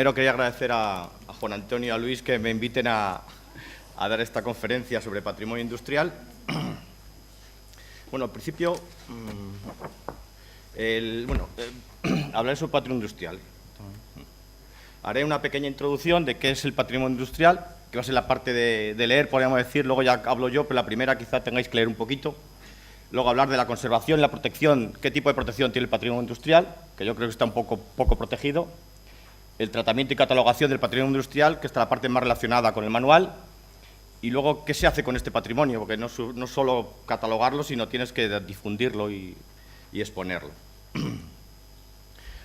primero quería agradecer a Juan Antonio y a Luis que me inviten a dar esta conferencia sobre patrimonio industrial. Bueno, al principio, hablaré sobre patrimonio industrial. Haré una pequeña introducción de qué es el patrimonio industrial, que va a ser la parte de leer, podríamos decir, luego ya hablo yo, pero la primera quizá tengáis que leer un poquito. Luego hablar de la conservación y la protección, qué tipo de protección tiene el patrimonio industrial, que yo creo que está un poco protegido. El tratamiento y catalogación del patrimonio industrial, que está la parte más relacionada con el manual. Y luego, ¿qué se hace con este patrimonio? Porque no solo catalogarlo, sino tienes que difundirlo y exponerlo.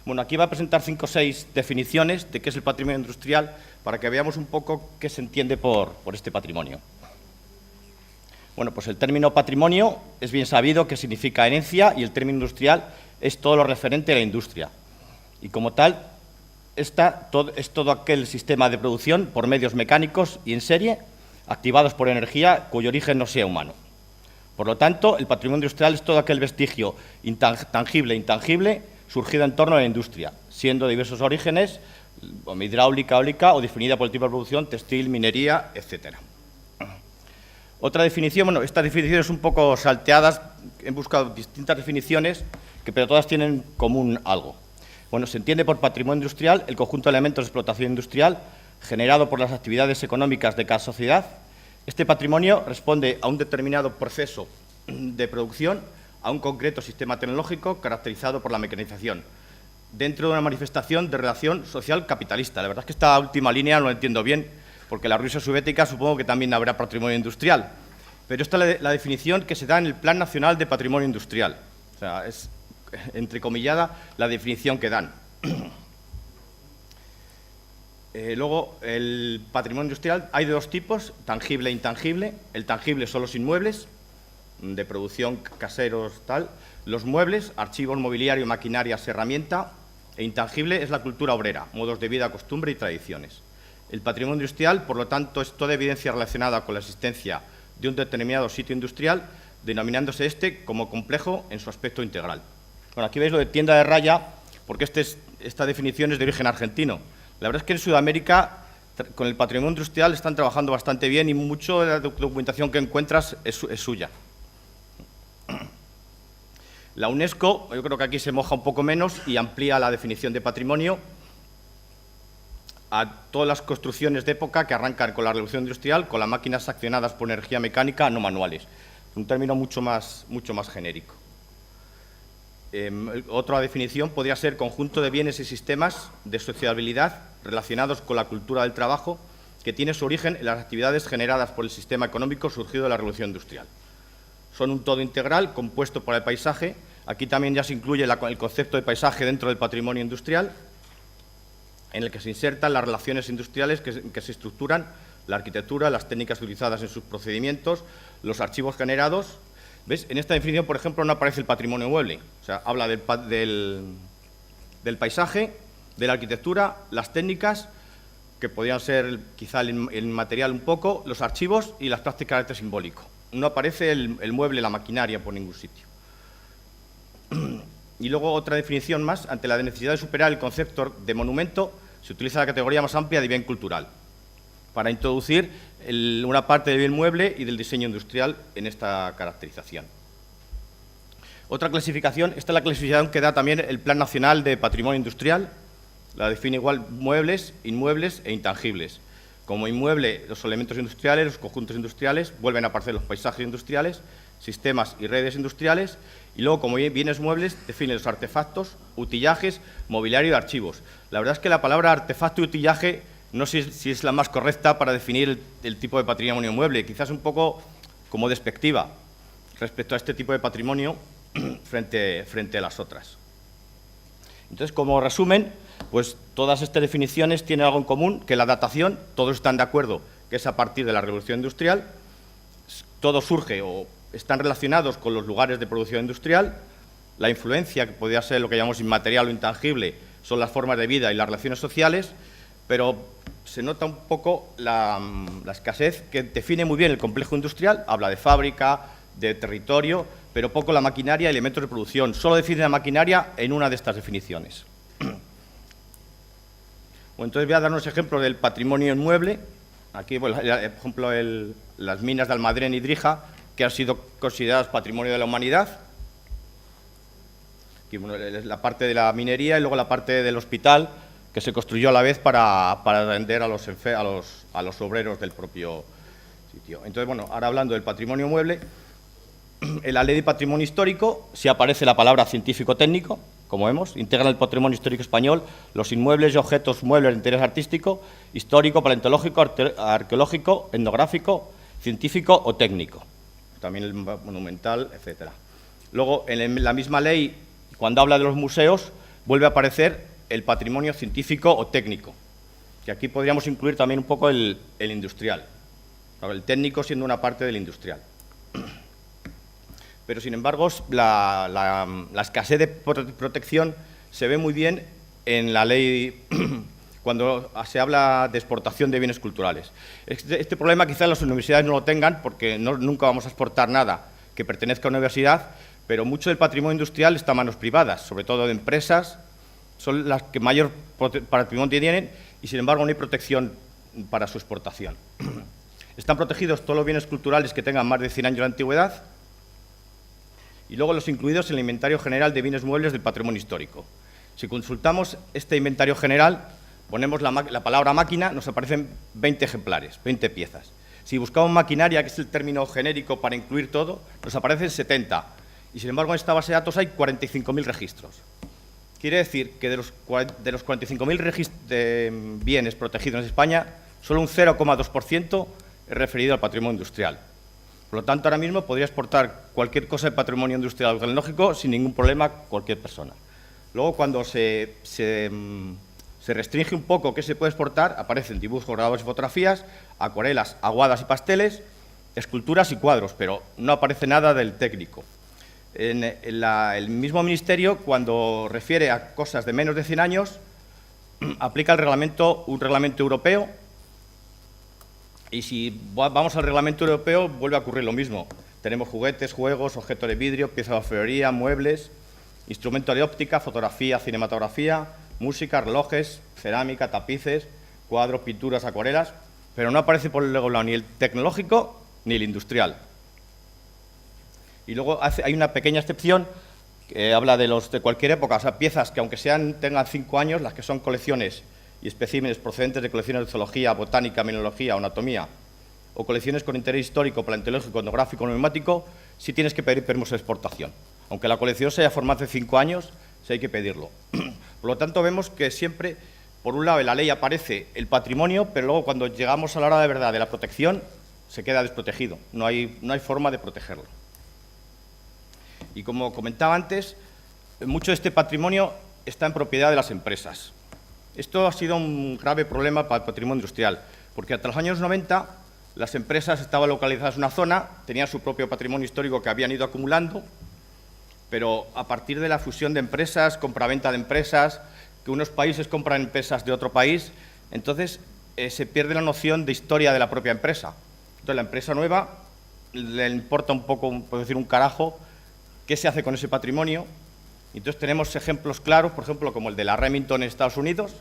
Bueno, aquí va a presentar 5 o 6 definiciones de qué es el patrimonio industrial para que veamos un poco qué se entiende por este patrimonio. Bueno, pues el término patrimonio es bien sabido que significa herencia y el término industrial es todo lo referente a la industria. Y como tal, es todo aquel sistema de producción por medios mecánicos y en serie activados por energía cuyo origen no sea humano. Por lo tanto, el patrimonio industrial es todo aquel vestigio tangible e intangible surgido en torno a la industria, siendo de diversos orígenes, como hidráulica, eólica o definida por el tipo de producción, textil, minería, etcétera. Otra definición, bueno, estas definiciones un poco salteadas, he buscado distintas definiciones, pero todas tienen en común algo. Bueno, se entiende por patrimonio industrial el conjunto de elementos de explotación industrial generado por las actividades económicas de cada sociedad. Este patrimonio responde a un determinado proceso de producción, a un concreto sistema tecnológico caracterizado por la mecanización, dentro de una manifestación de relación social capitalista. La verdad es que esta última línea no la entiendo bien, porque en la Rusia soviética supongo que también habrá patrimonio industrial, pero esta es la definición que se da en el Plan Nacional de Patrimonio Industrial. O sea, es entrecomillada la definición que dan. Luego, el patrimonio industrial hay de 2 tipos, tangible e intangible. El tangible son los inmuebles, de producción, caseros, tal. Los muebles, archivos, mobiliario, maquinarias, herramienta. E intangible es la cultura obrera, modos de vida, costumbre y tradiciones. El patrimonio industrial, por lo tanto, es toda evidencia relacionada con la existencia de un determinado sitio industrial, denominándose este como complejo en su aspecto integral. Bueno, aquí veis lo de tienda de raya, porque esta definición es de origen argentino. La verdad es que en Sudamérica, con el patrimonio industrial, están trabajando bastante bien y mucho de la documentación que encuentras es suya. La UNESCO, yo creo que aquí se moja un poco menos y amplía la definición de patrimonio a todas las construcciones de época que arrancan con la revolución industrial, con las máquinas accionadas por energía mecánica, no manuales. Es un término mucho más genérico. Otra definición podría ser conjunto de bienes y sistemas de sociabilidad relacionados con la cultura del trabajo que tiene su origen en las actividades generadas por el sistema económico surgido de la revolución industrial. Son un todo integral compuesto por el paisaje. Aquí también ya se incluye el concepto de paisaje dentro del patrimonio industrial, en el que se insertan las relaciones industriales que se estructuran, la arquitectura, las técnicas utilizadas en sus procedimientos, los archivos generados. ¿Ves? En esta definición, por ejemplo, no aparece el patrimonio mueble. O sea, habla del paisaje, de la arquitectura, las técnicas, que podrían ser quizá el material un poco, los archivos y las prácticas de arte simbólico. No aparece el mueble, la maquinaria por ningún sitio. Y luego otra definición más, ante la necesidad de superar el concepto de monumento, se utiliza la categoría más amplia de bien cultural, para introducir una parte del bien mueble y del diseño industrial en esta caracterización. Otra clasificación, esta es la clasificación que da también el Plan Nacional de Patrimonio Industrial, la define igual muebles, inmuebles e intangibles. Como inmueble, los elementos industriales, los conjuntos industriales, vuelven a aparecer los paisajes industriales, sistemas y redes industriales, y luego, como bienes muebles, define los artefactos, utillajes, mobiliario y archivos. La verdad es que la palabra artefacto y utillaje no sé si es la más correcta para definir el tipo de patrimonio mueble, quizás un poco como despectiva respecto a este tipo de patrimonio frente a las otras. Entonces, como resumen, pues todas estas definiciones tienen algo en común, que la datación, todos están de acuerdo que es a partir de la revolución industrial, todo surge o están relacionados con los lugares de producción industrial, la influencia, que podría ser lo que llamamos inmaterial o intangible, son las formas de vida y las relaciones sociales, pero se nota un poco la escasez que define muy bien el complejo industrial, habla de fábrica, de territorio, pero poco la maquinaria y elementos de producción. Solo define la maquinaria en una de estas definiciones. Bueno, entonces voy a dar unos ejemplos del patrimonio inmueble. Aquí, por ejemplo, las minas de Almadrén y Drija, que han sido consideradas patrimonio de la humanidad. Aquí, bueno, la parte de la minería y luego la parte del hospital, que se construyó a la vez para atender a los obreros del propio sitio. Entonces, bueno, ahora hablando del patrimonio inmueble, en la Ley de Patrimonio Histórico sí aparece la palabra científico-técnico, como vemos, integran el patrimonio histórico español los inmuebles y objetos muebles de interés artístico, histórico, paleontológico, arqueológico, etnográfico, científico o técnico, también el monumental, etcétera. Luego, en la misma ley, cuando habla de los museos, vuelve a aparecer el patrimonio científico o técnico, que aquí podríamos incluir también un poco el industrial, el técnico siendo una parte del industrial. Pero, sin embargo, la escasez de protección se ve muy bien en la ley cuando se habla de exportación de bienes culturales. Este problema quizás las universidades no lo tengan porque nunca vamos a exportar nada que pertenezca a una universidad, pero mucho del patrimonio industrial está en manos privadas, sobre todo de empresas, son las que mayor patrimonio tienen y, sin embargo, no hay protección para su exportación. Están protegidos todos los bienes culturales que tengan más de 100 años de antigüedad, y luego los incluidos en el Inventario General de Bienes Muebles del Patrimonio Histórico. Si consultamos este inventario general, ponemos la palabra máquina, nos aparecen 20 ejemplares, 20 piezas. Si buscamos maquinaria, que es el término genérico para incluir todo, nos aparecen 70. Y, sin embargo, en esta base de datos hay 45.000 registros. Quiere decir que de los 45.000 bienes protegidos en España, solo un 0,2% es referido al patrimonio industrial. Por lo tanto, ahora mismo podría exportar cualquier cosa de patrimonio industrial o tecnológico sin ningún problema cualquier persona. Luego, cuando se restringe un poco qué se puede exportar, aparecen dibujos, grabados y fotografías, acuarelas, aguadas y pasteles, esculturas y cuadros, pero no aparece nada del técnico. El mismo Ministerio, cuando refiere a cosas de menos de 100 años, aplica un reglamento europeo. Y si vamos al reglamento europeo, vuelve a ocurrir lo mismo. Tenemos juguetes, juegos, objetos de vidrio, piezas de orfebrería, muebles, instrumentos de óptica, fotografía, cinematografía, música, relojes, cerámica, tapices, cuadros, pinturas, acuarelas, pero no aparece por el lado ni el tecnológico ni el industrial. Y luego hay una pequeña excepción que habla de cualquier época, o sea, piezas que aunque tengan 5 años, las que son colecciones y especímenes procedentes de colecciones de zoología, botánica, mineralogía o anatomía, o colecciones con interés histórico, paleontológico, etnográfico o numismático, sí tienes que pedir permiso de exportación. Aunque la colección se haya formado hace 5 años, sí hay que pedirlo. Por lo tanto, vemos que siempre, por un lado, en la ley aparece el patrimonio, pero luego cuando llegamos a la hora de verdad de la protección, se queda desprotegido. No hay forma de protegerlo. Y como comentaba antes, mucho de este patrimonio está en propiedad de las empresas. Esto ha sido un grave problema para el patrimonio industrial, porque hasta los años 90 las empresas estaban localizadas en una zona, tenían su propio patrimonio histórico que habían ido acumulando, pero a partir de la fusión de empresas, compraventa de empresas, que unos países compran empresas de otro país, entonces se pierde la noción de historia de la propia empresa. Entonces la empresa nueva le importa un poco, por decir un carajo, qué se hace con ese patrimonio. Entonces tenemos ejemplos claros, por ejemplo, como el de la Remington en Estados Unidos,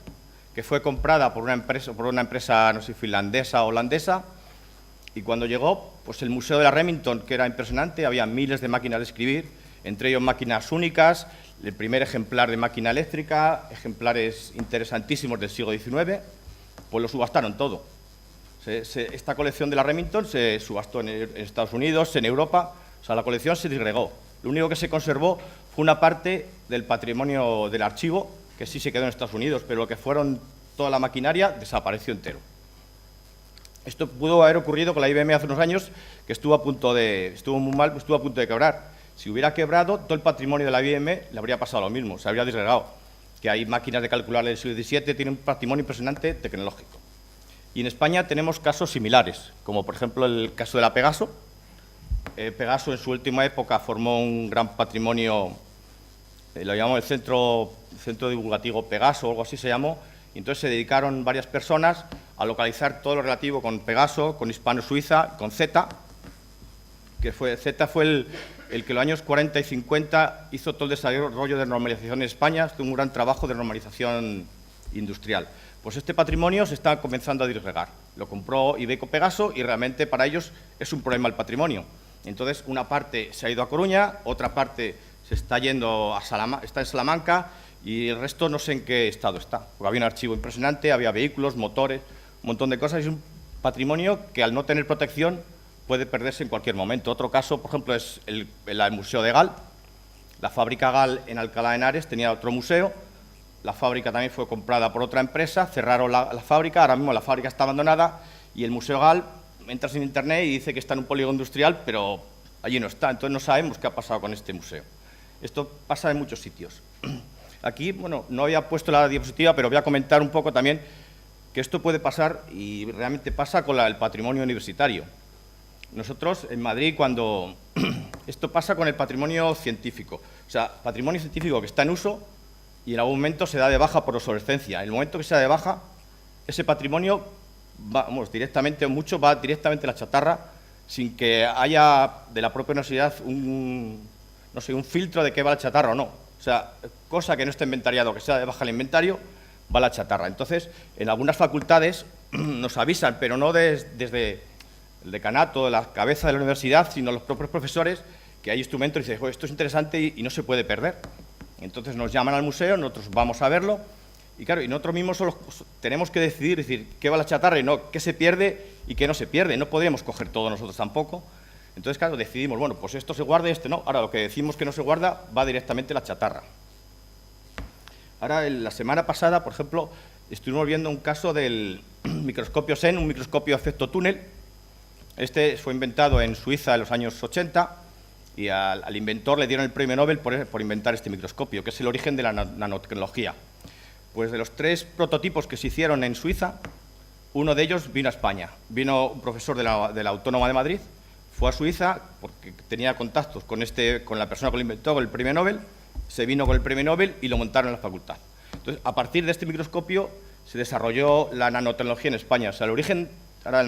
que fue comprada por una empresa, no sé, finlandesa o holandesa, y cuando llegó, pues el museo de la Remington, que era impresionante, había miles de máquinas de escribir, entre ellos máquinas únicas, el primer ejemplar de máquina eléctrica, ejemplares interesantísimos del siglo XIX, pues lo subastaron todo. Esta colección de la Remington se subastó en Estados Unidos, en Europa, o sea, la colección se disgregó. Lo único que se conservó fue una parte del patrimonio del archivo, que sí se quedó en Estados Unidos, pero lo que fueron toda la maquinaria desapareció entero. Esto pudo haber ocurrido con la IBM hace unos años, que estuvo a punto de quebrar. Si hubiera quebrado, todo el patrimonio de la IBM le habría pasado lo mismo, se habría disgregado. Que hay máquinas de calcular del siglo XVII, tienen un patrimonio impresionante tecnológico. Y en España tenemos casos similares, como por ejemplo el caso de la Pegaso. Pegaso en su última época formó un gran patrimonio, lo llamamos el Centro Divulgativo Pegaso o algo así se llamó, y entonces se dedicaron varias personas a localizar todo lo relativo con Pegaso, con Hispano-Suiza, con Z, que Z fue el que en los años 40 y 50 hizo todo el desarrollo de normalización en España, tuvo un gran trabajo de normalización industrial. Pues este patrimonio se está comenzando a disgregar. Lo compró Iveco Pegaso y realmente para ellos es un problema el patrimonio. Entonces, una parte se ha ido a Coruña, otra parte se está yendo a está en Salamanca y el resto no sé en qué estado está. Porque había un archivo impresionante, había vehículos, motores, un montón de cosas. Es un patrimonio que al no tener protección puede perderse en cualquier momento. Otro caso, por ejemplo, es el Museo de Gal. La fábrica Gal en Alcalá de Henares tenía otro museo. La fábrica también fue comprada por otra empresa, cerraron la fábrica, ahora mismo la fábrica está abandonada y el Museo Gal, entras en Internet y dice que está en un polígono industrial, pero allí no está, entonces no sabemos qué ha pasado con este museo. Esto pasa en muchos sitios. Aquí, bueno, no había puesto la diapositiva, pero voy a comentar un poco también que esto puede pasar, y realmente pasa con el patrimonio universitario. Nosotros, en Madrid, cuando esto pasa con el patrimonio científico, o sea, patrimonio científico que está en uso y en algún momento se da de baja por obsolescencia. En el momento que se da de baja, ese patrimonio directamente o mucho va directamente a la chatarra sin que haya de la propia universidad un filtro de qué va la chatarra o no. O sea, cosa que no esté inventariado, que sea de baja el inventario, va a la chatarra. Entonces, en algunas facultades nos avisan, pero no desde el decanato, la cabeza de la universidad, sino los propios profesores, que hay instrumentos y dicen, esto es interesante y no se puede perder. Entonces nos llaman al museo, nosotros vamos a verlo, y claro, y nosotros mismos solo tenemos que decir qué va a la chatarra y no qué se pierde y qué no se pierde. No podemos coger todo nosotros tampoco. Entonces, claro, decidimos, bueno, pues esto se guarda y este no. Ahora, lo que decimos que no se guarda va directamente a la chatarra. Ahora, la semana pasada, por ejemplo, estuvimos viendo un caso del microscopio SEN, un microscopio de efecto túnel. Este fue inventado en Suiza en los años 80 y al inventor le dieron el premio Nobel por inventar este microscopio, que es el origen de la nanotecnología. Pues de los 3 prototipos que se hicieron en Suiza, uno de ellos vino a España. Vino un profesor de la Autónoma de Madrid, fue a Suiza porque tenía contactos con la persona que lo inventó, con el premio Nobel, se vino con el premio Nobel y lo montaron en la facultad. Entonces, a partir de este microscopio se desarrolló la nanotecnología en España. O sea, el origen, ahora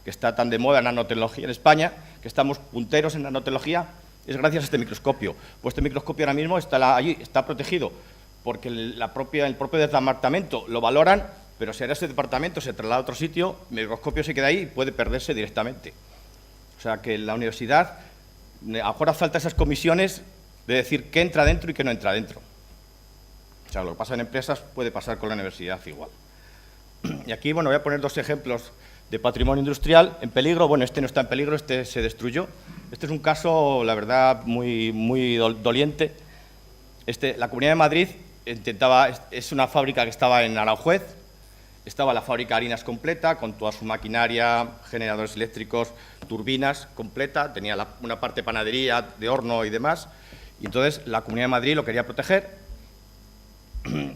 que está tan de moda nanotecnología en España, que estamos punteros en nanotecnología, es gracias a este microscopio. Pues este microscopio ahora mismo allí está protegido porque el propio departamento lo valoran, pero si ahora ese departamento se traslada a otro sitio, el microscopio se queda ahí y puede perderse directamente. O sea, que la universidad, ahora falta esas comisiones de decir qué entra dentro y qué no entra dentro. O sea, lo que pasa en empresas puede pasar con la universidad igual. Y aquí, bueno, voy a poner 2 ejemplos de patrimonio industrial en peligro. Bueno, este no está en peligro, este se destruyó. Este es un caso, la verdad, muy doliente. La Comunidad de Madrid es una fábrica que estaba en Aranjuez, estaba la fábrica de harinas completa, con toda su maquinaria, generadores eléctricos, turbinas completa, tenía una parte de panadería, de horno y demás, y entonces la Comunidad de Madrid lo quería proteger.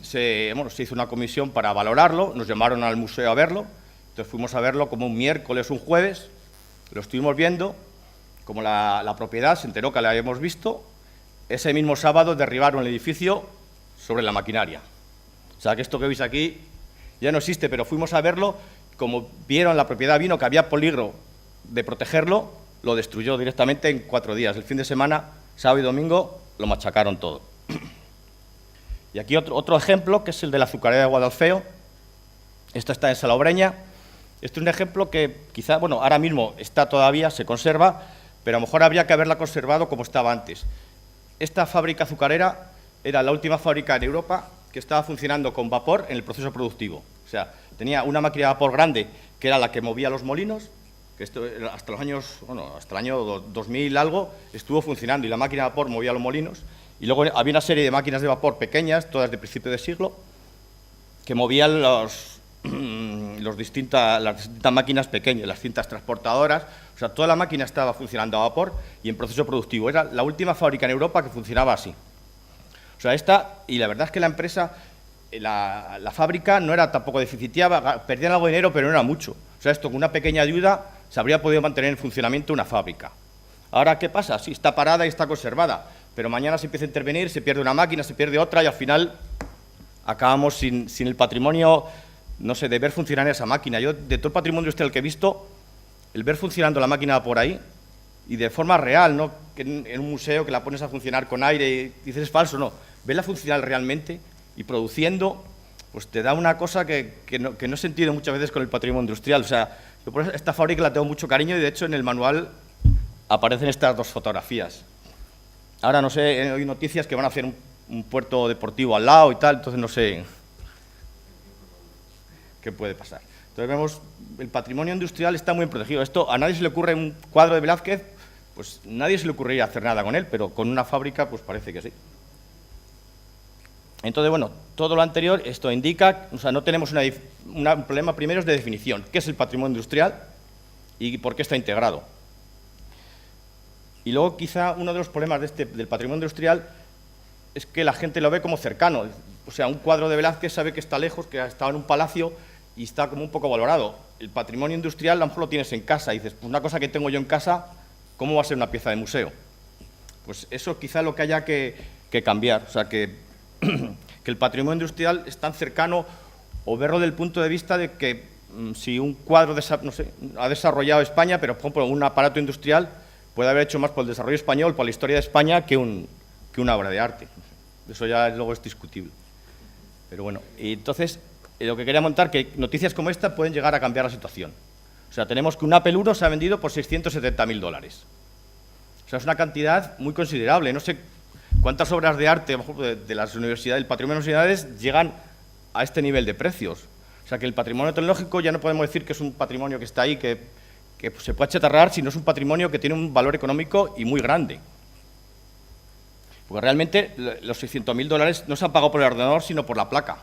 Se hizo una comisión para valorarlo, nos llamaron al museo a verlo, entonces fuimos a verlo como un miércoles, un jueves, lo estuvimos viendo, como la propiedad se enteró que la habíamos visto, ese mismo sábado derribaron el edificio sobre la maquinaria. O sea, que esto que veis aquí ya no existe, pero fuimos a verlo, como vieron la propiedad, vino que había peligro de protegerlo, lo destruyó directamente en 4 días. El fin de semana, sábado y domingo, lo machacaron todo. Y aquí otro ejemplo, que es el de la azucarera de Guadalfeo. Esto está en Salobreña. Este es un ejemplo que quizá, bueno, ahora mismo está todavía, se conserva, pero a lo mejor habría que haberla conservado como estaba antes. Esta fábrica azucarera era la última fábrica en Europa que estaba funcionando con vapor en el proceso productivo. O sea, tenía una máquina de vapor grande, que era la que movía los molinos, que esto hasta el año 2000 algo estuvo funcionando, y la máquina de vapor movía los molinos. Y luego había una serie de máquinas de vapor pequeñas, todas de principio de siglo, que movían las distintas máquinas pequeñas, las cintas transportadoras. O sea, toda la máquina estaba funcionando a vapor y en proceso productivo. Era la última fábrica en Europa que funcionaba así. O sea, y la verdad es que la empresa, la fábrica no era tampoco deficitaria, perdían algo de dinero, pero no era mucho. O sea, esto con una pequeña ayuda se habría podido mantener en funcionamiento una fábrica. Ahora, ¿qué pasa? Sí, está parada y está conservada, pero mañana se empieza a intervenir, se pierde una máquina, se pierde otra y al final acabamos sin el patrimonio, no sé, de ver funcionar esa máquina. Yo, de todo el patrimonio industrial que he visto, el ver funcionando la máquina por ahí, y de forma real, no que en un museo que la pones a funcionar con aire y dices es falso, no, verla funcionar realmente y produciendo, pues te da una cosa que no he sentido muchas veces con el patrimonio industrial. O sea, yo por esta fábrica la tengo mucho cariño y, de hecho, en el manual aparecen estas dos fotografías. Ahora, no sé, hay noticias que van a hacer un puerto deportivo al lado y tal, entonces no sé qué puede pasar. Entonces vemos, el patrimonio industrial está muy protegido. Esto, a nadie se le ocurre un cuadro de Velázquez, pues nadie se le ocurriría hacer nada con él, pero con una fábrica, pues parece que sí. Entonces, bueno, todo lo anterior, esto indica, o sea, no tenemos un problema primero es de definición. ¿Qué es el patrimonio industrial y por qué está integrado? Y luego, quizá, uno de los problemas del patrimonio industrial es que la gente lo ve como cercano. O sea, un cuadro de Velázquez sabe que está lejos, que ha estado en un palacio y está como un poco valorado. El patrimonio industrial a lo mejor lo tienes en casa y dices, pues una cosa que tengo yo en casa, ¿cómo va a ser una pieza de museo? Pues eso quizá es lo que haya que cambiar. O sea, que el patrimonio industrial es tan cercano, o verlo desde el punto de vista de que si un cuadro no sé, ha desarrollado España, pero por ejemplo un aparato industrial puede haber hecho más por el desarrollo español, por la historia de España, que una obra de arte. Eso ya luego es discutible. Pero bueno, y entonces lo que quería montar, que noticias como esta pueden llegar a cambiar la situación. O sea, tenemos que un Apple I se ha vendido por $670.000. O sea, es una cantidad muy considerable. No sé cuántas obras de arte de las universidades, del patrimonio de las universidades, llegan a este nivel de precios. O sea, que el patrimonio tecnológico ya no podemos decir que es un patrimonio que está ahí, que se puede achatarrar, sino es un patrimonio que tiene un valor económico y muy grande. Porque realmente los $600.000 no se han pagado por el ordenador, sino por la placa.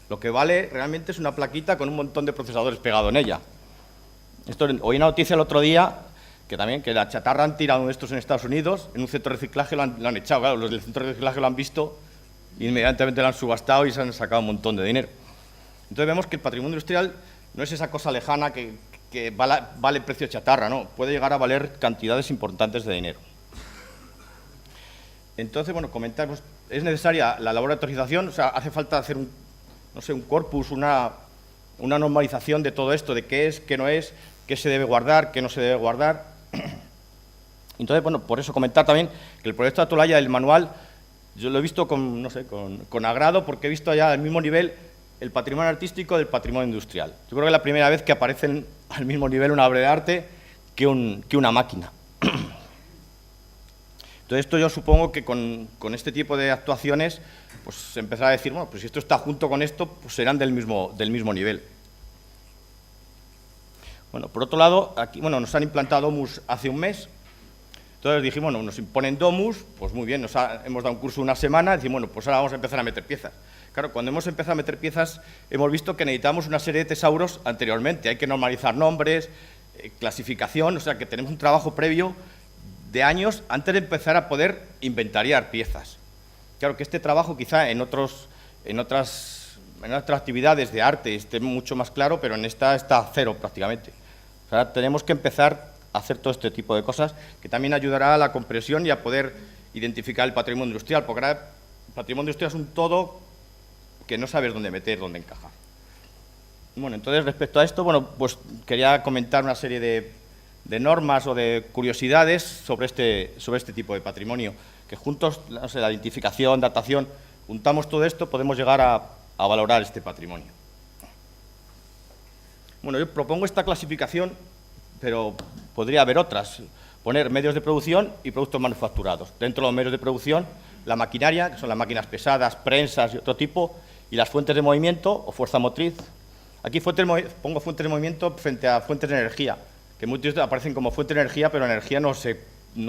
Lo que vale realmente es una plaquita con un montón de procesadores pegados en ella. Oí una noticia el otro día que la chatarra han tirado uno de estos en Estados Unidos, en un centro de reciclaje lo han echado. Claro, los del centro de reciclaje lo han visto y inmediatamente lo han subastado y se han sacado un montón de dinero. Entonces vemos que el patrimonio industrial no es esa cosa lejana que vale precio chatarra, ¿no? Puede llegar a valer cantidades importantes de dinero. Entonces, bueno, comentar, pues, es necesaria la labor de autorización, o sea, hace falta hacer un corpus, una normalización de todo esto, de qué es, qué no es, qué se debe guardar, qué no se debe guardar. Entonces, bueno, por eso comentar también que el proyecto de Atolaya del manual, yo lo he visto con agrado, porque he visto allá al mismo nivel el patrimonio artístico del patrimonio industrial. Yo creo que es la primera vez que aparecen al mismo nivel una obra de arte que una máquina. Entonces, esto yo supongo que con este tipo de actuaciones, pues se empezará a decir, bueno, pues si esto está junto con esto, pues serán del mismo nivel. Bueno, por otro lado, aquí, bueno, nos han implantado Domus hace un mes. Entonces dijimos, bueno, nos imponen Domus, pues muy bien, hemos dado un curso una semana, decimos, bueno, pues ahora vamos a empezar a meter piezas. Claro, cuando hemos empezado a meter piezas, hemos visto que necesitamos una serie de tesauros anteriormente. Hay que normalizar nombres, clasificación, o sea, que tenemos un trabajo previo de años antes de empezar a poder inventariar piezas. Claro que este trabajo quizá en otras actividades de arte esté mucho más claro, pero en esta está a cero prácticamente. O sea, tenemos que empezar a hacer todo este tipo de cosas, que también ayudará a la comprensión y a poder identificar el patrimonio industrial, porque ahora el patrimonio industrial es un todo que no sabes dónde meter, dónde encajar. Bueno, entonces, respecto a esto, bueno, pues quería comentar una serie de normas o de curiosidades sobre este tipo de patrimonio, que juntos, no sé, la identificación, datación, juntamos todo esto, podemos llegar a valorar este patrimonio. Bueno, yo propongo esta clasificación, pero podría haber otras. Poner medios de producción y productos manufacturados. Dentro de los medios de producción, la maquinaria, que son las máquinas pesadas, prensas y otro tipo, y las fuentes de movimiento o fuerza motriz. Aquí pongo fuentes de movimiento frente a fuentes de energía, que muchos de aparecen como fuente de energía, pero la energía no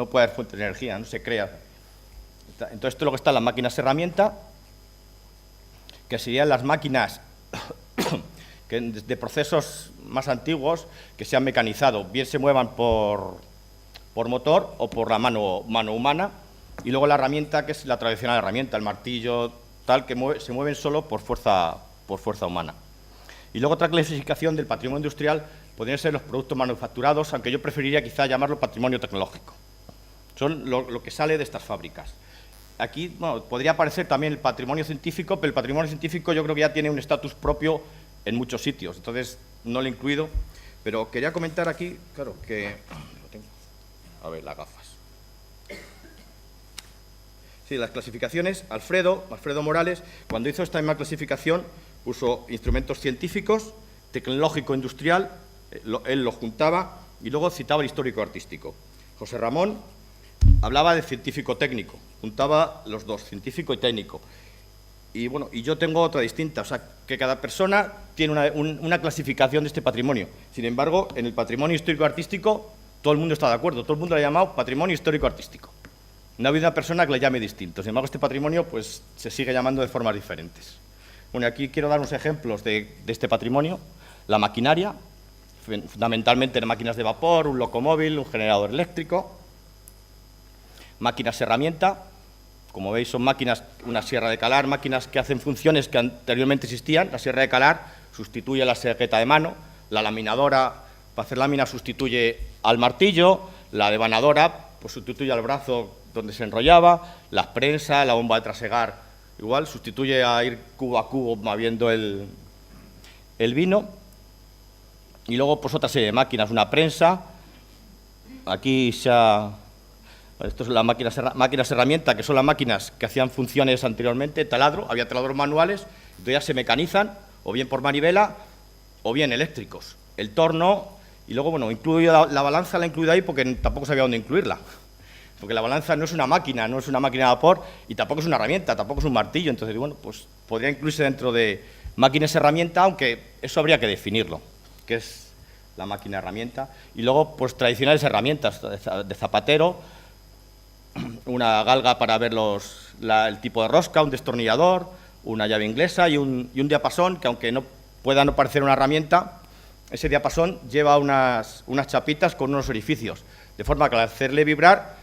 puede haber fuente de energía, no se crea. Entonces, esto es lo que está en las máquinas herramienta, que serían las máquinas de procesos más antiguos que se han mecanizado, bien se muevan por motor o por la mano humana, y luego la herramienta, que es la tradicional herramienta, el martillo, tal, que se mueven solo por fuerza humana. Y luego otra clasificación del patrimonio industrial podrían ser los productos manufacturados, aunque yo preferiría quizá llamarlo patrimonio tecnológico. Son lo que sale de estas fábricas. Aquí, bueno, podría aparecer también el patrimonio científico, pero el patrimonio científico yo creo que ya tiene un estatus propio en muchos sitios, entonces no lo he incluido, pero quería comentar aquí, claro, que... A ver, las gafas. Sí, las clasificaciones, Alfredo Morales, cuando hizo esta misma clasificación, Puso instrumentos científicos, tecnológico-industrial, él lo juntaba, y luego citaba el histórico-artístico. José Ramón hablaba de científico-técnico, juntaba los dos, científico y técnico. Y bueno, y yo tengo otra distinta, o sea, que cada persona tiene una clasificación de este patrimonio. Sin embargo, en el patrimonio histórico-artístico todo el mundo está de acuerdo, todo el mundo lo ha llamado patrimonio histórico-artístico. No ha habido una persona que le llame distinto. Sin embargo, este patrimonio pues, se sigue llamando de formas diferentes. Bueno, aquí quiero dar unos ejemplos de este patrimonio. La maquinaria, fundamentalmente en máquinas de vapor, un locomóvil, un generador eléctrico. Máquinas herramienta, como veis son máquinas, una sierra de calar, máquinas que hacen funciones que anteriormente existían. La sierra de calar sustituye a la serreta de mano, la laminadora para hacer lámina sustituye al martillo, la devanadora pues sustituye al brazo donde se enrollaba, la prensa, la bomba de trasegar igual, sustituye a ir cubo a cubo moviendo el vino. Y luego pues otra serie de máquinas, una prensa, aquí esto son las máquinas herramienta, que son las máquinas que hacían funciones anteriormente, taladro, había taladros manuales, entonces ya se mecanizan, o bien por manivela, o bien eléctricos. El torno, y luego, bueno, incluyo la balanza, la he incluido ahí porque tampoco sabía dónde incluirla. Porque la balanza no es una máquina, no es una máquina de vapor, y tampoco es una herramienta, tampoco es un martillo, entonces, bueno, pues podría incluirse dentro de máquinas herramienta, aunque eso habría que definirlo, que es la máquina herramienta. Y luego, pues tradicionales herramientas de zapatero, una galga para ver el tipo de rosca, un destornillador, una llave inglesa y un diapasón, que aunque no pueda no parecer una herramienta, ese diapasón lleva unas chapitas con unos orificios, de forma que al hacerle vibrar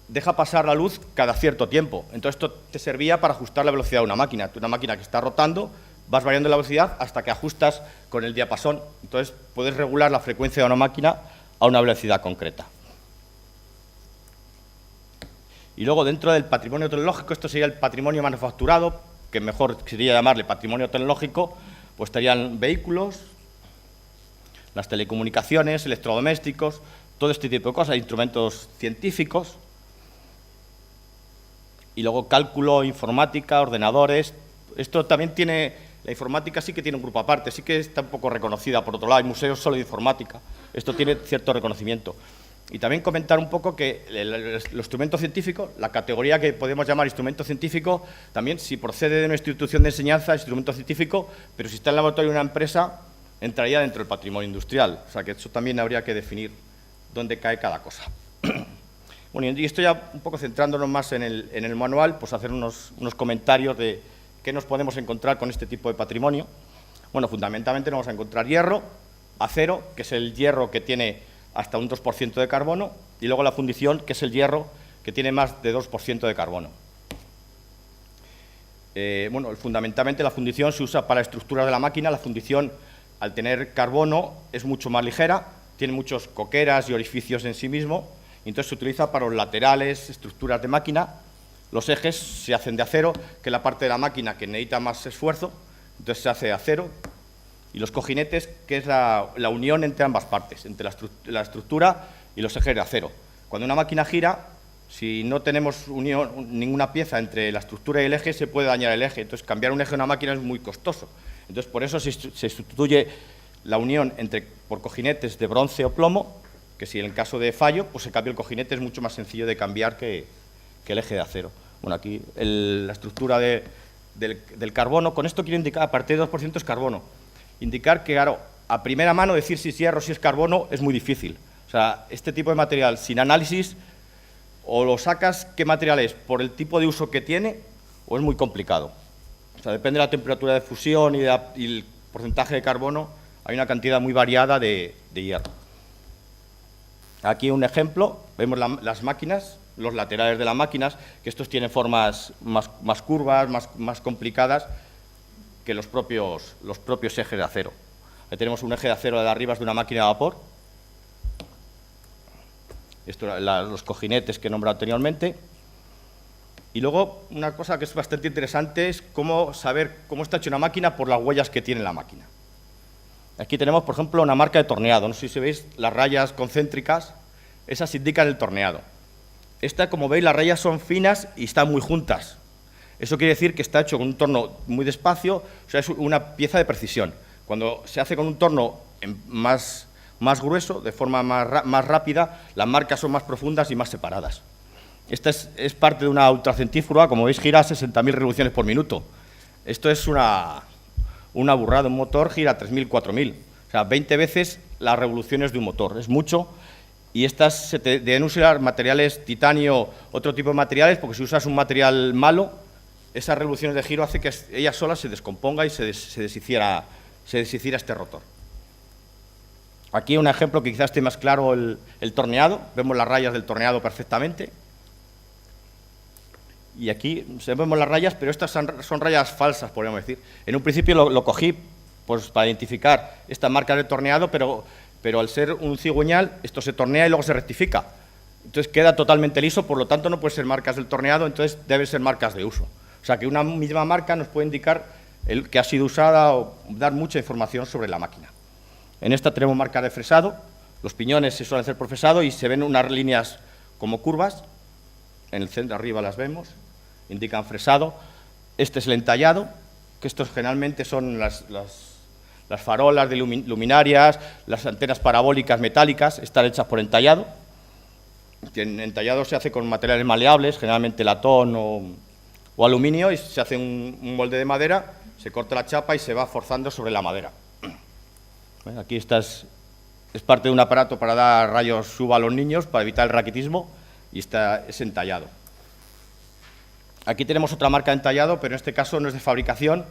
deja pasar la luz cada cierto tiempo. Entonces esto te servía para ajustar la velocidad de una máquina. Una máquina que está rotando, vas variando la velocidad hasta que ajustas con el diapasón. Entonces puedes regular la frecuencia de una máquina a una velocidad concreta. Y luego, dentro del patrimonio tecnológico, esto sería el patrimonio manufacturado, que mejor sería llamarle patrimonio tecnológico, pues estarían vehículos, las telecomunicaciones, electrodomésticos, todo este tipo de cosas, instrumentos científicos, y luego cálculo, informática, ordenadores. Esto también tiene, la informática sí que tiene un grupo aparte, sí que está un poco reconocida. Por otro lado, hay museos solo de informática. Esto tiene cierto reconocimiento. Y también comentar un poco que los instrumentos científicos, la categoría que podemos llamar instrumento científico, también si procede de una institución de enseñanza, es instrumento científico, pero si está en el laboratorio de una empresa, entraría dentro del patrimonio industrial. O sea que eso también habría que definir dónde cae cada cosa. Bueno, y esto ya un poco centrándonos más en el manual, pues hacer unos comentarios de qué nos podemos encontrar con este tipo de patrimonio. Bueno, fundamentalmente nos vamos a encontrar hierro, acero, que es el hierro que tiene hasta un 2% de carbono, y luego la fundición, que es el hierro que tiene más de 2% de carbono. Bueno, fundamentalmente la fundición se usa para la estructura de la máquina. La fundición, al tener carbono, es mucho más ligera, tiene muchos coqueras y orificios en sí mismo, y entonces se utiliza para los laterales, estructuras de máquina. Los ejes se hacen de acero, que es la parte de la máquina que necesita más esfuerzo, entonces se hace de acero. Y los cojinetes, que es la unión entre ambas partes, entre la estructura y los ejes de acero. Cuando una máquina gira, si no tenemos ninguna pieza entre la estructura y el eje, se puede dañar el eje. Entonces, cambiar un eje de una máquina es muy costoso. Entonces, por eso se sustituye la unión por cojinetes de bronce o plomo, que si en el caso de fallo, pues se cambia el cojinete, es mucho más sencillo de cambiar que el eje de acero. Bueno, aquí la estructura del carbono, con esto quiero indicar, a partir de 2% es carbono. Indicar que, claro, a primera mano decir si es hierro o si es carbono es muy difícil. O sea, este tipo de material, sin análisis, o lo sacas qué material es por el tipo de uso que tiene, o es muy complicado. O sea, depende de la temperatura de fusión y el porcentaje de carbono, hay una cantidad muy variada de hierro. Aquí un ejemplo, vemos las máquinas, los laterales de las máquinas, que estos tienen formas más curvas, más complicadas, que los propios ejes de acero. Ahí tenemos un eje de acero de arriba, es de una máquina de vapor. Esto, los cojinetes que he nombrado anteriormente. Y luego, una cosa que es bastante interesante es saber cómo está hecha una máquina por las huellas que tiene la máquina. Aquí tenemos, por ejemplo, una marca de torneado. No sé si veis las rayas concéntricas, esas indican el torneado. Esta, como veis, las rayas son finas y están muy juntas. Eso quiere decir que está hecho con un torno muy despacio, o sea, es una pieza de precisión. Cuando se hace con un torno más grueso, de forma más rápida, las marcas son más profundas y más separadas. Esta es parte de una ultracentrífuga, como veis, gira a 60.000 revoluciones por minuto. Esto es una burrada, un motor gira a 3.000, 4.000. O sea, 20 veces las revoluciones de un motor, es mucho. Y estas deben usar materiales titanio, otro tipo de materiales, porque si usas un material malo, esas revoluciones de giro hace que ella sola se descomponga y se deshiciera este rotor. Aquí un ejemplo que quizás esté más claro el torneado. Vemos las rayas del torneado perfectamente. Y aquí vemos las rayas, pero estas son rayas falsas, podríamos decir. En un principio lo cogí pues, para identificar estas marcas de torneado, pero al ser un cigüeñal, esto se tornea y luego se rectifica. Entonces queda totalmente liso, por lo tanto no puede ser marcas del torneado, entonces deben ser marcas de uso. O sea que una misma marca nos puede indicar que ha sido usada o dar mucha información sobre la máquina. En esta tenemos marcas de fresado, los piñones se suelen hacer por fresado y se ven unas líneas como curvas, en el centro arriba las vemos, indican fresado. Este es el entallado, que estos generalmente son las farolas de luminarias, las antenas parabólicas metálicas, están hechas por entallado. El entallado se hace con materiales maleables, generalmente latón o aluminio, y se hace un molde de madera, se corta la chapa y se va forzando sobre la madera. Bueno, aquí es parte de un aparato para dar rayos SUV a los niños, para evitar el raquitismo, y es entallado. Aquí tenemos otra marca de entallado, pero en este caso no es de fabricación,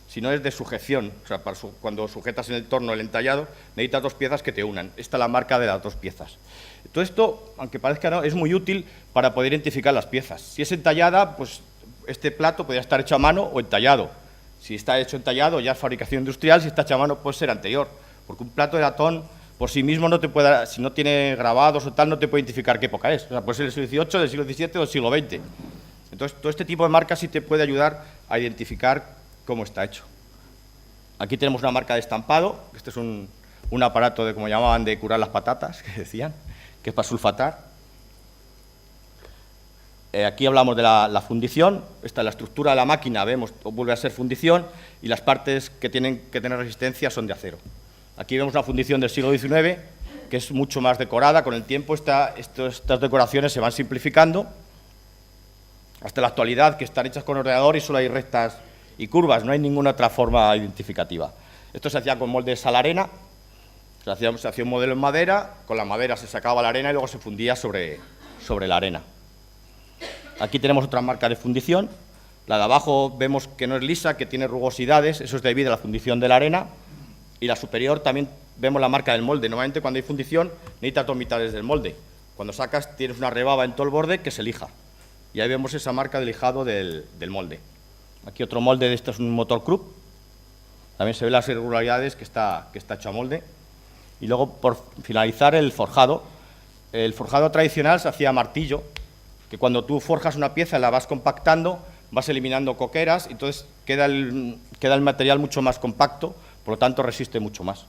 sino es de sujeción. O sea, cuando sujetas en el torno el entallado, necesitas dos piezas que te unan. Esta es la marca de las dos piezas. Todo esto, aunque parezca no, es muy útil para poder identificar las piezas. Si es entallada, pues este plato podría estar hecho a mano o entallado. Si está hecho entallado, ya es fabricación industrial. Si está hecho a mano, puede ser anterior. Porque un plato de latón, por sí mismo, no te puede, si no tiene grabados o tal, no te puede identificar qué época es. O sea, puede ser del siglo XVIII, del siglo XVII o del siglo XX. Entonces, todo este tipo de marcas sí te puede ayudar a identificar cómo está hecho. Aquí tenemos una marca de estampado. Este es un aparato de, como llamaban, de curar las patatas, que decían, que es para sulfatar. Aquí hablamos de la fundición. Esta es la estructura de la máquina, vemos, vuelve a ser fundición, y las partes que tienen que tener resistencia son de acero. Aquí vemos una fundición del siglo XIX, que es mucho más decorada. Con el tiempo estas decoraciones se van simplificando, hasta la actualidad, que están hechas con ordenador y solo hay rectas y curvas, no hay ninguna otra forma identificativa. Esto se hacía con moldes a la arena, se hacía un modelo en madera, con la madera se sacaba la arena y luego se fundía sobre la arena. Aquí tenemos otra marca de fundición. La de abajo vemos que no es lisa, que tiene rugosidades, eso es debido a la fundición de la arena. Y la superior también vemos la marca del molde. Normalmente cuando hay fundición necesitas dos mitades del molde. Cuando sacas tienes una rebaba en todo el borde que se lija. Y ahí vemos esa marca de lijado del molde. Aquí otro molde de esto es un motor Krupp. También se ven las irregularidades que está hecho a molde. Y luego, por finalizar, el forjado. El forjado tradicional se hacía a martillo, que cuando tú forjas una pieza la vas compactando, vas eliminando coqueras, y entonces queda el material mucho más compacto, por lo tanto resiste mucho más.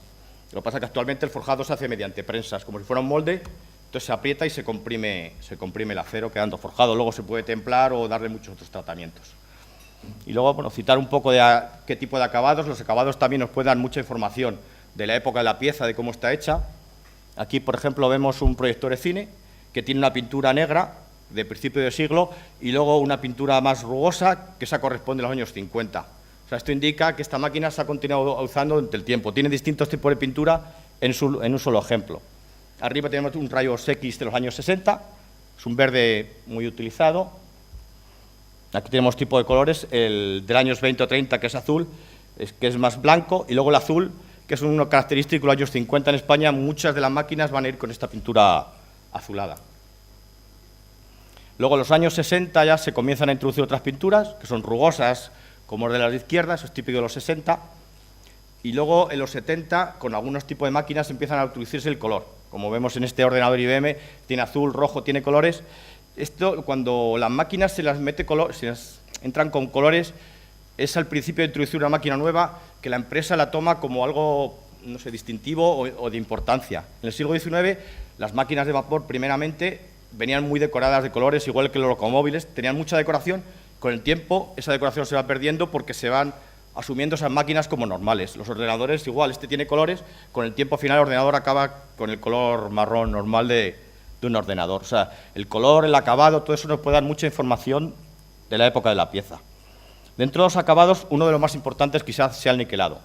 Lo que pasa es que actualmente el forjado se hace mediante prensas, como si fuera un molde, entonces se aprieta y se comprime el acero quedando forjado. Luego se puede templar o darle muchos otros tratamientos. Y luego, bueno, citar un poco de qué tipo de acabados. Los acabados también nos pueden dar mucha información de la época de la pieza, de cómo está hecha. Aquí, por ejemplo, vemos un proyector de cine que tiene una pintura negra de principio de siglo y luego una pintura más rugosa, que esa corresponde a los años 50. O sea, esto indica que esta máquina se ha continuado usando durante el tiempo. Tiene distintos tipos de pintura en un solo ejemplo. Arriba tenemos un rayos X de los años 60, es un verde muy utilizado. Aquí tenemos tipo de colores, el del años 20 o 30, que es azul, que es más blanco, y luego el azul, que es uno característico de los años 50 en España. Muchas de las máquinas van a ir con esta pintura azulada. Luego en los años 60 ya se comienzan a introducir otras pinturas, que son rugosas, como de las de izquierda, eso es típico de los 60. Y luego en los 70, con algunos tipos de máquinas, empiezan a utilizarse el color. Como vemos en este ordenador IBM, tiene azul, rojo, tiene colores. Esto, cuando las máquinas se las mete entran con colores, es al principio de introducir una máquina nueva que la empresa la toma como algo, no sé, distintivo o de importancia. En el siglo XIX, las máquinas de vapor, primeramente, venían muy decoradas de colores, igual que los locomóviles, tenían mucha decoración Con el tiempo, esa decoración se va perdiendo porque se van asumiendo esas máquinas como normales. Los ordenadores, igual, este tiene colores, con el tiempo al final el ordenador acaba con el color marrón normal de un ordenador. O sea, el color, el acabado, todo eso nos puede dar mucha información de la época de la pieza. Dentro de los acabados, uno de los más importantes quizás sea el niquelado.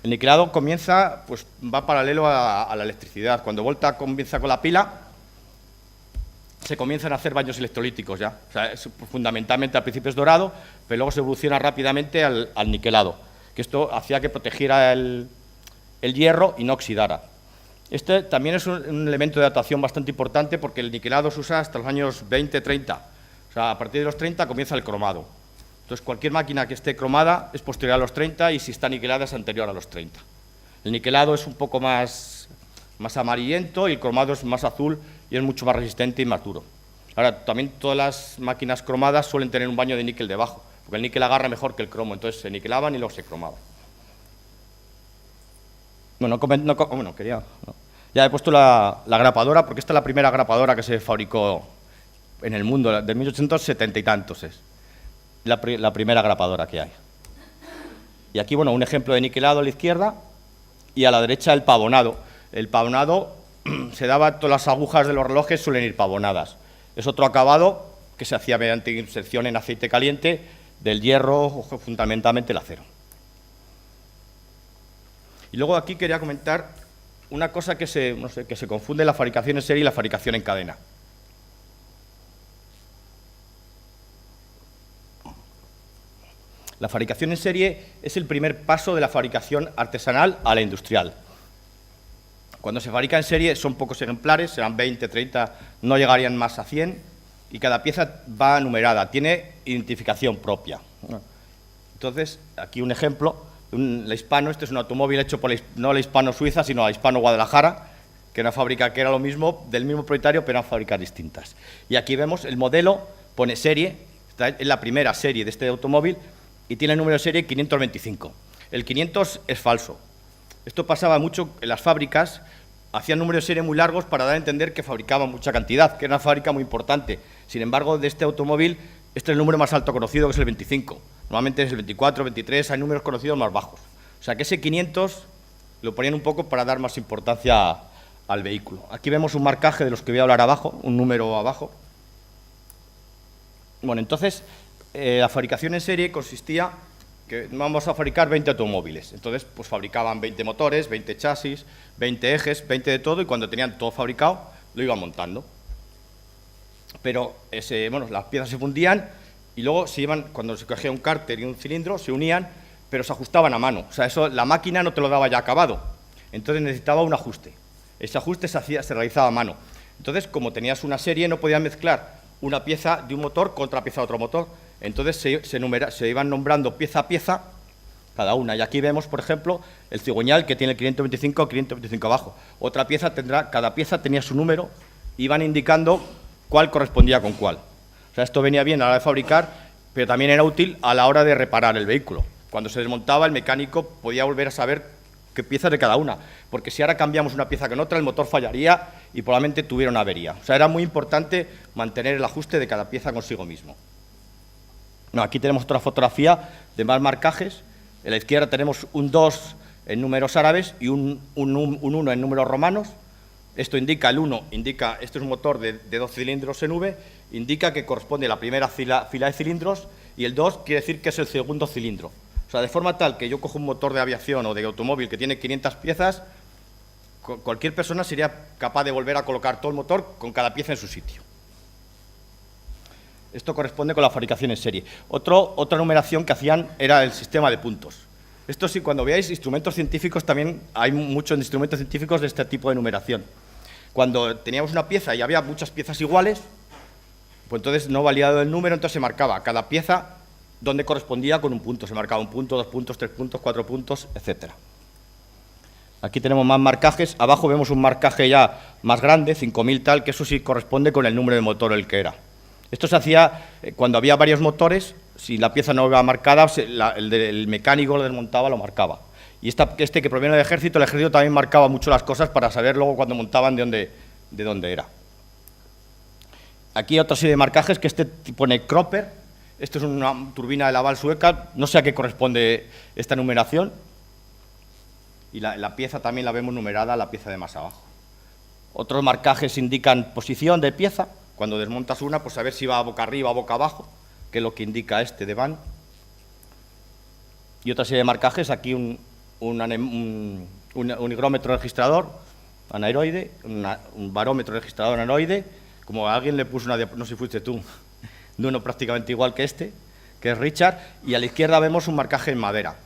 El niquelado comienza, pues va paralelo a la electricidad. Cuando Volta comienza con la pila, se comienzan a hacer baños electrolíticos ya. O sea, fundamentalmente al principio es dorado, pero luego se evoluciona rápidamente al niquelado, que esto hacía que protegiera el hierro y no oxidara. Este también es un elemento de datación bastante importante porque el niquelado se usa hasta los años 20, 30. O sea, a partir de los 30 comienza el cromado. Entonces, cualquier máquina que esté cromada es posterior a los 30 y si está niquelada es anterior a los 30. El niquelado es un poco más amarillento y el cromado es más azul y es mucho más resistente y más duro. Ahora, también todas las máquinas cromadas suelen tener un baño de níquel debajo, porque el níquel agarra mejor que el cromo, entonces se niquelaban y luego se cromaban. Ya he puesto la grapadora, porque esta es la primera grapadora que se fabricó en el mundo, de 1870 y tantos es. La primera grapadora que hay. Y aquí, bueno, un ejemplo de niquelado a la izquierda y a la derecha el pavonado. El pavonado se daba, todas las agujas de los relojes suelen ir pavonadas. Es otro acabado que se hacía mediante inserción en aceite caliente del hierro o fundamentalmente el acero. Y luego aquí quería comentar una cosa que se confunde la fabricación en serie y la fabricación en cadena. La fabricación en serie es el primer paso de la fabricación artesanal a la industrial. Cuando se fabrica en serie son pocos ejemplares, serán 20, 30, no llegarían más a 100, y cada pieza va numerada, tiene identificación propia. Entonces, aquí un ejemplo, la Hispano, este es un automóvil hecho por no la Hispano Suiza, sino la Hispano Guadalajara, que era una fábrica que era lo mismo, del mismo propietario, pero eran fábricas distintas. Y aquí vemos el modelo, pone serie, es la primera serie de este automóvil, y tiene el número de serie 525. El 500 es falso. Esto pasaba mucho en las fábricas, hacían números de serie muy largos para dar a entender que fabricaban mucha cantidad, que era una fábrica muy importante. Sin embargo, de este automóvil, este es el número más alto conocido, que es el 25. Normalmente es el 24, 23, hay números conocidos más bajos. O sea que ese 500 lo ponían un poco para dar más importancia al vehículo. Aquí vemos un marcaje de los que voy a hablar abajo, un número abajo. Bueno, entonces, la fabricación en serie consistía que vamos a fabricar 20 automóviles. Entonces, pues fabricaban 20 motores, 20 chasis, 20 ejes, 20 de todo, y cuando tenían todo fabricado, lo iban montando. Pero las piezas se fundían y luego cuando se cogía un cárter y un cilindro, se unían, pero se ajustaban a mano. O sea, eso la máquina no te lo daba ya acabado. Entonces necesitaba un ajuste. Ese ajuste se realizaba a mano. Entonces, como tenías una serie, no podías mezclar una pieza de un motor contra pieza de otro motor. Entonces se iban nombrando pieza a pieza cada una. Y aquí vemos, por ejemplo, el cigüeñal que tiene el 525 abajo. Otra pieza cada pieza tenía su número, iban indicando cuál correspondía con cuál. O sea, esto venía bien a la hora de fabricar, pero también era útil a la hora de reparar el vehículo. Cuando se desmontaba, el mecánico podía volver a saber qué piezas de cada una, porque si ahora cambiamos una pieza con otra, el motor fallaría y probablemente tuviera una avería. O sea, era muy importante mantener el ajuste de cada pieza consigo mismo. No, aquí tenemos otra fotografía de más marcajes. En la izquierda tenemos un 2 en números árabes y un 1 en números romanos. Esto indica, el 1 indica, este es un motor de 2 cilindros en V, indica que corresponde a la primera fila de cilindros, y el 2 quiere decir que es el segundo cilindro. O sea, de forma tal que yo cojo un motor de aviación o de automóvil que tiene 500 piezas, cualquier persona sería capaz de volver a colocar todo el motor con cada pieza en su sitio. Esto corresponde con la fabricación en serie. Otra numeración que hacían era el sistema de puntos. Esto sí, cuando veáis instrumentos científicos, también hay muchos instrumentos científicos de este tipo de numeración. Cuando teníamos una pieza y había muchas piezas iguales, pues entonces no valía el número, entonces se marcaba cada pieza donde correspondía con un punto. Se marcaba 1 punto, 2 puntos, 3 puntos, 4 puntos, etc. Aquí tenemos más marcajes. Abajo vemos un marcaje ya más grande, 5000 tal, que eso sí corresponde con el número de motor el que era. Esto se hacía cuando había varios motores, si la pieza no iba marcada, el mecánico lo desmontaba, lo marcaba. Y este que proviene del ejército, el ejército también marcaba mucho las cosas para saber luego cuando montaban de dónde era. Aquí hay otra serie de marcajes que pone Cropper, Esto es una turbina de Laval sueca, no sé a qué corresponde esta numeración. Y la pieza también la vemos numerada, la pieza de más abajo. Otros marcajes indican posición de pieza. Cuando desmontas una, pues a ver si va boca arriba o boca abajo, que es lo que indica este de van. Y otra serie de marcajes, aquí un higrómetro registrador anaeroide, un barómetro registrador anaeroide, como a alguien le puso no sé si fuiste tú, de uno prácticamente igual que este, que es Richard, y a la izquierda vemos un marcaje en madera.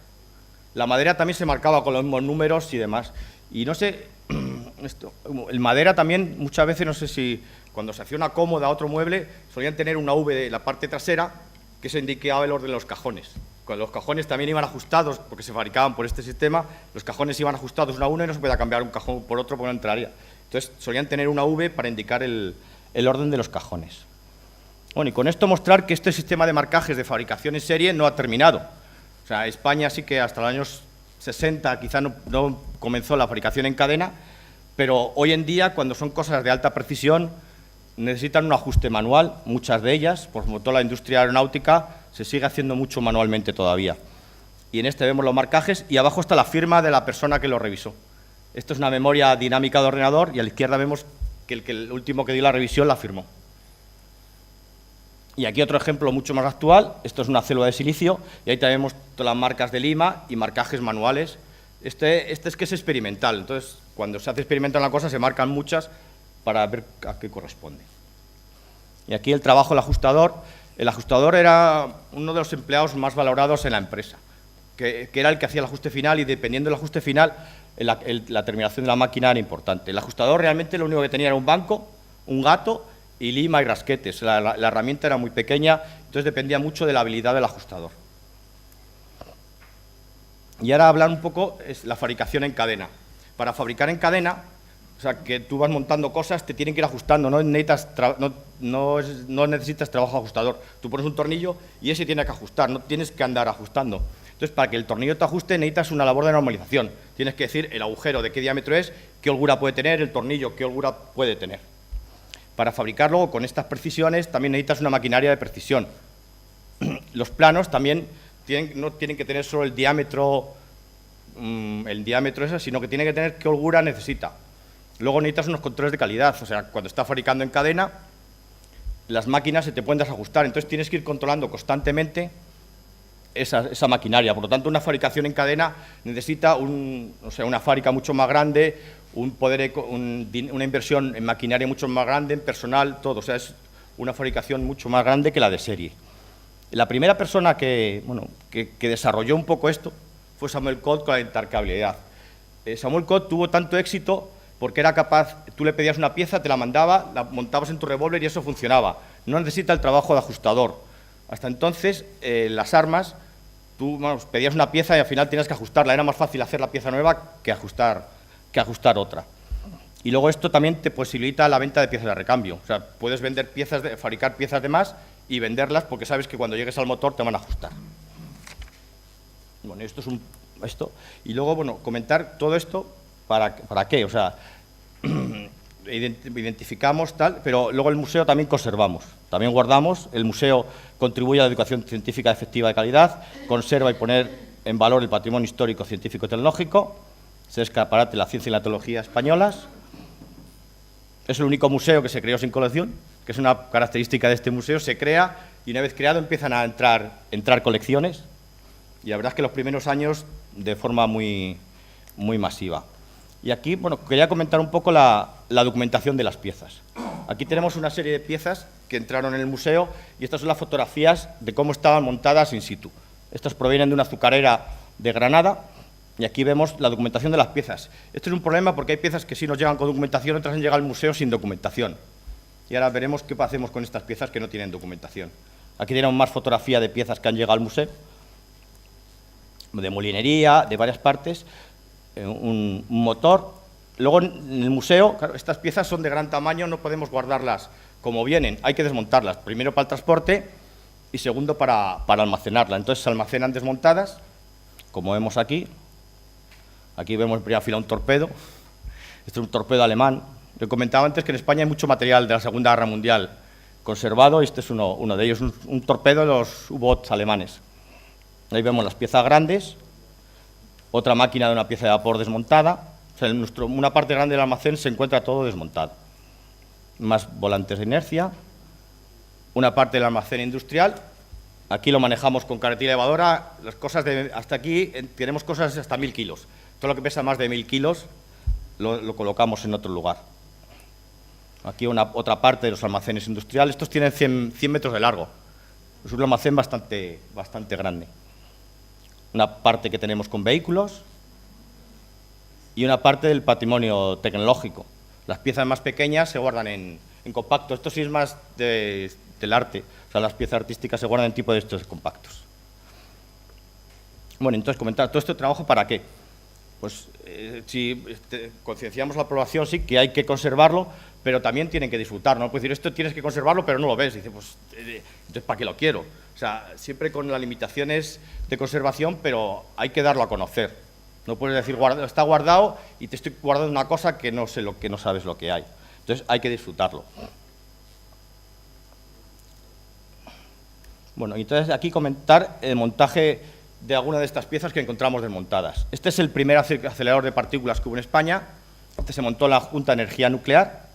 La madera también se marcaba con los mismos números y demás. Y no sé, el madera también, muchas veces, no sé si cuando se hacía una cómoda, otro mueble, solían tener una V de la parte trasera, que eso indicaba el orden de los cajones. Cuando los cajones también iban ajustados, porque se fabricaban por este sistema, los cajones iban ajustados uno a uno y no se podía cambiar un cajón por otro porque no entraría. Entonces, solían tener una V para indicar el orden de los cajones. Bueno, y con esto mostrar que este sistema de marcajes de fabricación en serie no ha terminado. O sea, España sí que hasta los años 60 quizá no comenzó la fabricación en cadena, pero hoy en día, cuando son cosas de alta precisión, necesitan un ajuste manual, muchas de ellas, por toda la industria aeronáutica se sigue haciendo mucho manualmente todavía. Y en este vemos los marcajes y abajo está la firma de la persona que lo revisó. Esto es una memoria dinámica de ordenador y a la izquierda vemos que el último que dio la revisión la firmó. Y aquí otro ejemplo mucho más actual, esto es una célula de silicio y ahí tenemos todas las marcas de lima y marcajes manuales. Este es que es experimental, entonces cuando se hace experimental en la cosa se marcan muchas para ver a qué corresponde. Y aquí el trabajo del ajustador. El ajustador era uno de los empleados más valorados en la empresa, que era el que hacía el ajuste final y dependiendo del ajuste final, la terminación de la máquina era importante. El ajustador realmente lo único que tenía era un banco, un gato y lima y rasquetes. La herramienta era muy pequeña, entonces dependía mucho de la habilidad del ajustador. Y ahora hablar un poco es la fabricación en cadena. Para fabricar en cadena, o sea, que tú vas montando cosas, te tienen que ir ajustando, no necesitas trabajo de ajustador. Tú pones un tornillo y ese tiene que ajustar, no tienes que andar ajustando. Entonces, para que el tornillo te ajuste, necesitas una labor de normalización. Tienes que decir el agujero de qué diámetro es, qué holgura puede tener, el tornillo, qué holgura puede tener. Para fabricarlo con estas precisiones, también necesitas una maquinaria de precisión. Los planos también no tienen que tener solo el diámetro ese, sino que tiene que tener qué holgura necesita. Luego necesitas unos controles de calidad, o sea, cuando estás fabricando en cadena, las máquinas se te pueden desajustar, entonces tienes que ir controlando constantemente esa maquinaria. Por lo tanto, una fabricación en cadena necesita una fábrica mucho más grande, una inversión en maquinaria mucho más grande, en personal, todo. O sea, es una fabricación mucho más grande que la de serie. La primera persona que desarrolló un poco esto fue Samuel Colt con la intercambiabilidad. Samuel Colt tuvo tanto éxito porque era capaz, tú le pedías una pieza, te la mandaba, la montabas en tu revólver y eso funcionaba. No necesita el trabajo de ajustador. Hasta entonces, las armas, tú pedías una pieza y al final tenías que ajustarla. Era más fácil hacer la pieza nueva que ajustar otra. Y luego esto también te posibilita la venta de piezas de recambio. O sea, puedes fabricar piezas de más y venderlas porque sabes que cuando llegues al motor te van a ajustar. Bueno, esto es esto. Y luego, comentar todo esto, ¿para qué? O sea, identificamos tal, pero luego el museo también conservamos, también guardamos. El museo contribuye a la educación científica efectiva de calidad, conserva y pone en valor el patrimonio histórico, científico y tecnológico, es el escaparate de la ciencia y la tecnología españolas. Es el único museo que se creó sin colección, que es una característica de este museo, se crea y una vez creado empiezan a entrar colecciones y la verdad es que los primeros años de forma muy masiva. Y aquí, quería comentar un poco la documentación de las piezas. Aquí tenemos una serie de piezas que entraron en el museo y estas son las fotografías de cómo estaban montadas in situ. Estas provienen de una azucarera de Granada y aquí vemos la documentación de las piezas. Esto es un problema porque hay piezas que sí nos llegan con documentación, otras han llegado al museo sin documentación. Y ahora veremos qué hacemos con estas piezas que no tienen documentación. Aquí tenemos más fotografía de piezas que han llegado al museo, de molinería, de varias partes. Un motor. Luego en el museo, claro, estas piezas son de gran tamaño, no podemos guardarlas como vienen, hay que desmontarlas, primero para el transporte y segundo para almacenarlas. Entonces se almacenan desmontadas, como vemos aquí. Aquí vemos en primera fila un torpedo, este es un torpedo alemán. Yo comentaba antes que en España hay mucho material de la Segunda Guerra Mundial conservado, y este es uno de ellos, un torpedo de los U-boats alemanes. Ahí vemos las piezas grandes, otra máquina de una pieza de vapor desmontada. O sea, una parte grande del almacén se encuentra todo desmontado. Más volantes de inercia, una parte del almacén industrial. Aquí lo manejamos con carretilla elevadora. Las cosas hasta aquí tenemos cosas hasta 1000 kilos. Todo lo que pesa más de 1000 kilos lo colocamos en otro lugar. Aquí otra parte de los almacenes industriales. Estos tienen 100 metros de largo. Es un almacén bastante grande. Una parte que tenemos con vehículos y una parte del patrimonio tecnológico. Las piezas más pequeñas se guardan en compacto. Esto sí es más del arte. O sea, las piezas artísticas se guardan en tipo de estos compactos. Bueno, entonces, comentar, ¿todo este trabajo para qué? Pues si concienciamos la población, sí, que hay que conservarlo, pero también tienen que disfrutar, ¿no? Puedes decir, esto tienes que conservarlo, pero no lo ves. Dice, pues, entonces, ¿para qué lo quiero? O sea, siempre con las limitaciones de conservación, pero hay que darlo a conocer. No puedes decir, está guardado y te estoy guardando una cosa que no sabes lo que hay. Entonces, hay que disfrutarlo. Bueno, entonces aquí comentar el montaje de alguna de estas piezas que encontramos desmontadas. Este es el primer acelerador de partículas que hubo en España. Este se montó en la Junta de Energía Nuclear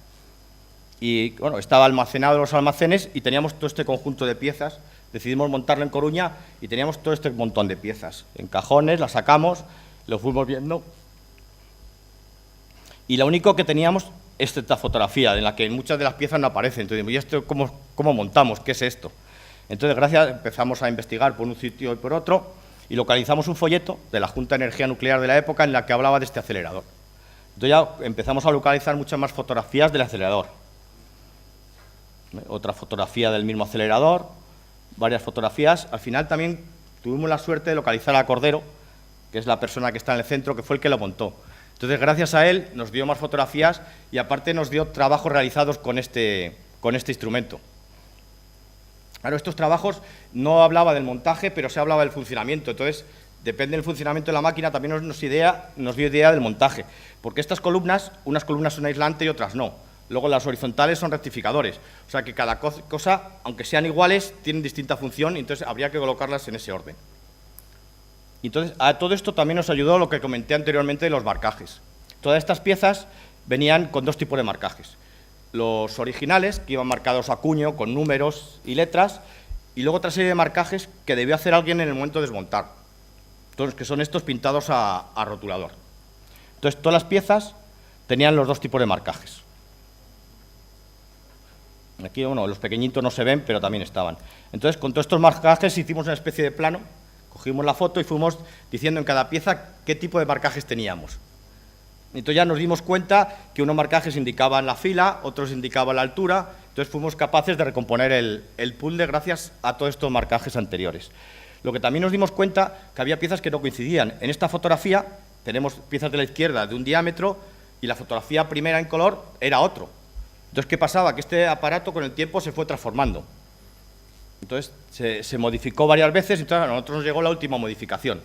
y bueno, estaba almacenado en los almacenes y teníamos todo este conjunto de piezas. Decidimos montarlo en Coruña y teníamos todo este montón de piezas. En cajones, las sacamos, lo fuimos viendo. Y lo único que teníamos es esta fotografía, en la que muchas de las piezas no aparecen. Entonces, ¿y esto cómo montamos? ¿Qué es esto? Entonces, empezamos a investigar por un sitio y por otro y localizamos un folleto de la Junta de Energía Nuclear de la época en la que hablaba de este acelerador. Entonces ya empezamos a localizar muchas más fotografías del acelerador. Otra fotografía del mismo acelerador, varias fotografías. Al final también tuvimos la suerte de localizar a Cordero, que es la persona que está en el centro, que fue el que lo montó. Entonces, gracias a él, nos dio más fotografías y aparte nos dio trabajos realizados con este instrumento. Claro, estos trabajos no hablaba del montaje, pero se hablaba del funcionamiento. Entonces, depende del funcionamiento de la máquina, también nos dio idea del montaje. Porque estas columnas, unas columnas son aislantes y otras no. Luego las horizontales son rectificadores. O sea que cada cosa, aunque sean iguales, tienen distinta función y entonces habría que colocarlas en ese orden. Entonces, a todo esto también nos ayudó lo que comenté anteriormente de los marcajes. Todas estas piezas venían con dos tipos de marcajes. Los originales, que iban marcados a cuño, con números y letras, y luego otra serie de marcajes que debió hacer alguien en el momento de desmontar. Entonces, que son estos pintados a rotulador. Entonces, todas las piezas tenían los dos tipos de marcajes. Aquí, bueno, los pequeñitos no se ven, pero también estaban. Entonces, con todos estos marcajes hicimos una especie de plano, cogimos la foto y fuimos diciendo en cada pieza qué tipo de marcajes teníamos. Entonces ya nos dimos cuenta que unos marcajes indicaban la fila, otros indicaban la altura, entonces fuimos capaces de recomponer el puzzle gracias a todos estos marcajes anteriores. Lo que también nos dimos cuenta que había piezas que no coincidían. En esta fotografía tenemos piezas de la izquierda de un diámetro y la fotografía primera en color era otro. Entonces, ¿qué pasaba? Que este aparato con el tiempo se fue transformando. Entonces, se modificó varias veces y entonces a nosotros nos llegó la última modificación.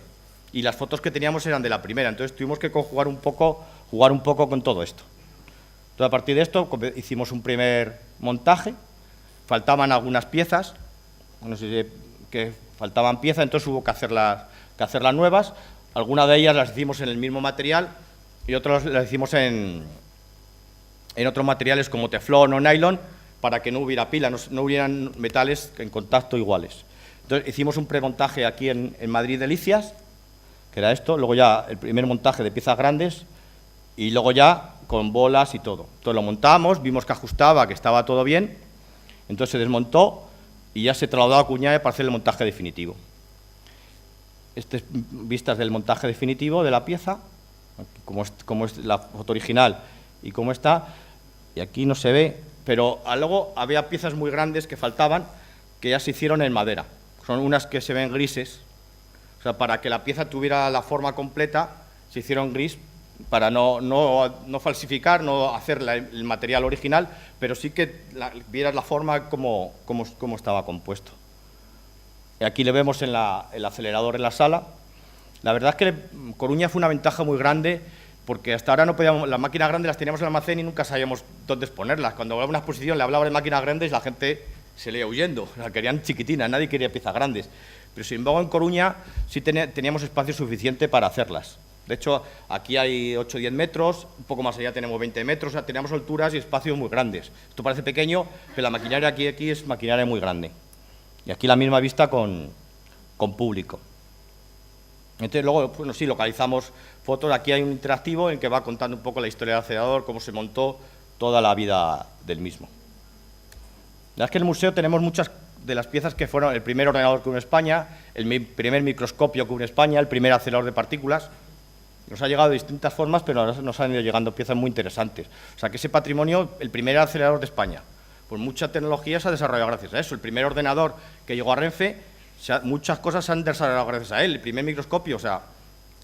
Y las fotos que teníamos eran de la primera, entonces tuvimos que jugar un poco con todo esto. Entonces, a partir de esto, hicimos un primer montaje, faltaban algunas piezas, no sé que faltaban piezas, entonces hubo que hacerlas nuevas. Algunas de ellas las hicimos en el mismo material y otras las hicimos en otros materiales como teflón o nylon, para que no hubiera pila, no hubieran metales en contacto iguales. Entonces, hicimos un premontaje aquí en Madrid Delicias, que era esto, luego ya el primer montaje de piezas grandes y luego ya con bolas y todo. Entonces lo montamos, vimos que ajustaba, que estaba todo bien, entonces se desmontó y ya se trasladó a Cuñade para hacer el montaje definitivo. Estas vistas del montaje definitivo de la pieza, como es la foto original y cómo está, y aquí no se ve, pero luego había piezas muy grandes que faltaban, que ya se hicieron en madera. Son unas que se ven grises, o sea, para que la pieza tuviera la forma completa, se hicieron gris para no falsificar, no hacer el material original, pero sí que vieras la forma como estaba compuesto. Y aquí le vemos el acelerador en la sala. La verdad es que Coruña fue una ventaja muy grande, porque hasta ahora no podíamos, las máquinas grandes las teníamos en el almacén y nunca sabíamos dónde exponerlas. Cuando hablaba de una exposición le hablaba de máquinas grandes y la gente se le iba huyendo, la querían chiquitinas, nadie quería piezas grandes. Pero sin embargo en Coruña sí teníamos espacio suficiente para hacerlas. De hecho, aquí hay 8 o 10 metros, un poco más allá tenemos 20 metros, o sea, teníamos alturas y espacios muy grandes. Esto parece pequeño, pero la maquinaria aquí es maquinaria muy grande. Y aquí la misma vista con público. Entonces luego, bueno, sí, localizamos fotos. Aquí hay un interactivo en que va contando un poco la historia del acelerador, cómo se montó, toda la vida del mismo. La verdad es que en el museo tenemos muchas de las piezas que fueron el primer ordenador que hubo en España, el primer microscopio que hubo en España, el primer acelerador de partículas. Nos ha llegado de distintas formas, pero ahora nos han ido llegando piezas muy interesantes. O sea, que ese patrimonio, el primer acelerador de España, pues mucha tecnología se ha desarrollado gracias a eso. El primer ordenador que llegó a Renfe, muchas cosas se han desarrollado gracias a él. El primer microscopio, o sea,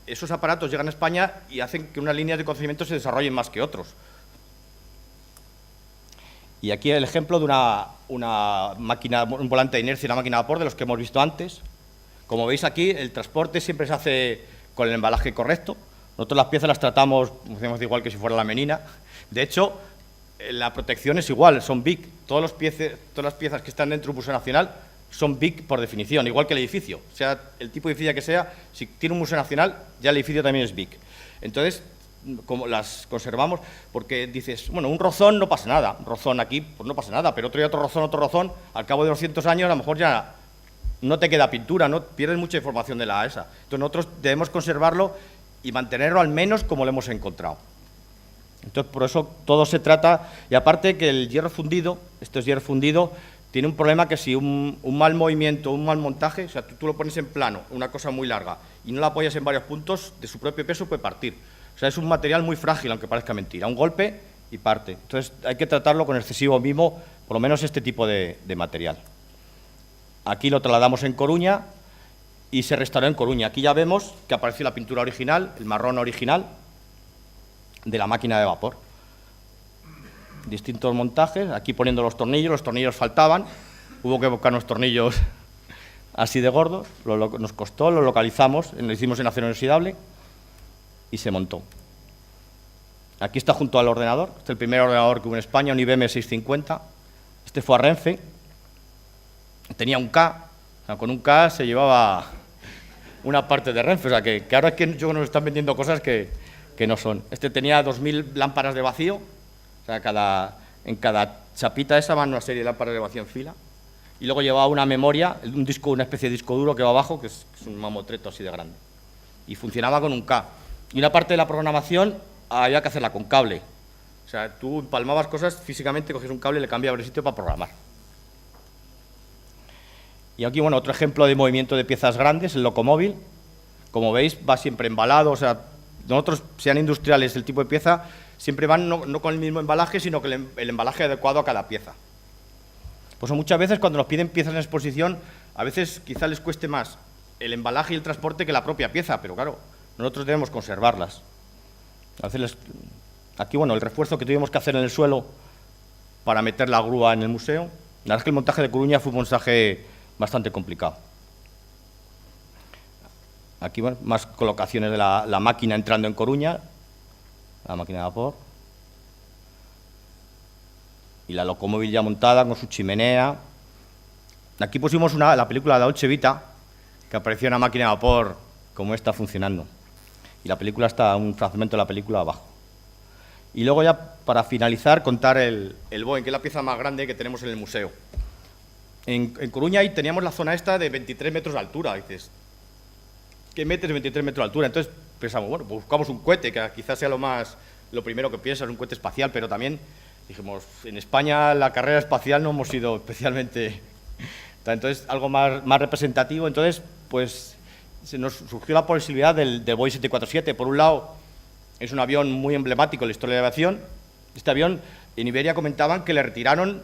esos aparatos llegan a España y hacen que unas líneas de conocimiento se desarrollen más que otros. Y aquí el ejemplo de una máquina, un volante de inercia y una máquina de vapor de los que hemos visto antes. Como veis aquí, el transporte siempre se hace con el embalaje correcto. Nosotros las piezas las tratamos, hacemos igual que si fuera la menina. De hecho, la protección es igual, son BIC. Todas las piezas que están dentro de un museo nacional son BIC por definición, igual que el edificio. O sea, el tipo de edificio que sea, si tiene un museo nacional, ya el edificio también es BIC. Entonces, como las conservamos, porque dices, bueno, un rozón no pasa nada, un rozón aquí, pues no pasa nada, pero otro rozón, al cabo de 200 años a lo mejor ya no te queda pintura, no pierdes mucha información de la ESA. Entonces nosotros debemos conservarlo y mantenerlo al menos como lo hemos encontrado. Entonces por eso todo se trata, y aparte que el hierro fundido, esto es hierro fundido, tiene un problema que si un mal movimiento, un mal montaje, o sea, tú lo pones en plano, una cosa muy larga, y no la apoyas en varios puntos, de su propio peso puede partir. O sea, es un material muy frágil, aunque parezca mentira. Un golpe y parte. Entonces, hay que tratarlo con excesivo mimo, por lo menos este tipo de material. Aquí lo trasladamos en Coruña y se restauró en Coruña. Aquí ya vemos que apareció la pintura original, el marrón original, de la máquina de vapor. Distintos montajes, aquí poniendo los tornillos faltaban, hubo que buscar unos tornillos así de gordos, nos costó, lo localizamos, lo hicimos en acero inoxidable, y se montó. Aquí está junto al ordenador, este es el primer ordenador que hubo en España, un IBM 650, este fue a Renfe, tenía un K, o sea, con un K se llevaba una parte de Renfe, o sea, que ahora es que nos están vendiendo cosas que no son. Este tenía 2000 lámparas de vacío, o sea, en cada chapita esa van una serie de lámparas de vacío en fila, y luego llevaba una memoria, una especie de disco duro que va abajo, que es un mamotreto así de grande, y funcionaba con un K. Y una parte de la programación había que hacerla con cable. O sea, tú empalmabas cosas físicamente, cogías un cable y le cambiabas el sitio para programar. Y aquí, bueno, otro ejemplo de movimiento de piezas grandes, el locomóvil. Como veis, va siempre embalado. O sea, nosotros, sean industriales el tipo de pieza, siempre van no con el mismo embalaje, sino con el embalaje adecuado a cada pieza. Pues muchas veces cuando nos piden piezas en exposición, a veces quizá les cueste más el embalaje y el transporte que la propia pieza, pero claro, nosotros debemos conservarlas. Aquí, bueno, el refuerzo que tuvimos que hacer en el suelo para meter la grúa en el museo. La verdad es que el montaje de Coruña fue un montaje bastante complicado. Aquí, bueno, más colocaciones de la máquina entrando en Coruña, la máquina de vapor. Y la locomóvil ya montada con su chimenea. Aquí pusimos la película de Dolce Vita, que apareció una máquina de vapor como esta funcionando. Y la película está, un fragmento de la película abajo. Y luego ya, para finalizar, contar el Boeing, que es la pieza más grande que tenemos en el museo. En Coruña ahí teníamos la zona esta de 23 metros de altura. Dices, ¿qué metes de 23 metros de altura? Entonces pensamos, bueno, pues buscamos un cohete, que quizás sea lo primero que piensas, un cohete espacial, pero también dijimos, en España la carrera espacial no hemos sido especialmente... Entonces, algo más representativo. Entonces, pues se nos surgió la posibilidad del Boeing 747. Por un lado, es un avión muy emblemático en la historia de la aviación. Este avión, en Iberia comentaban que le retiraron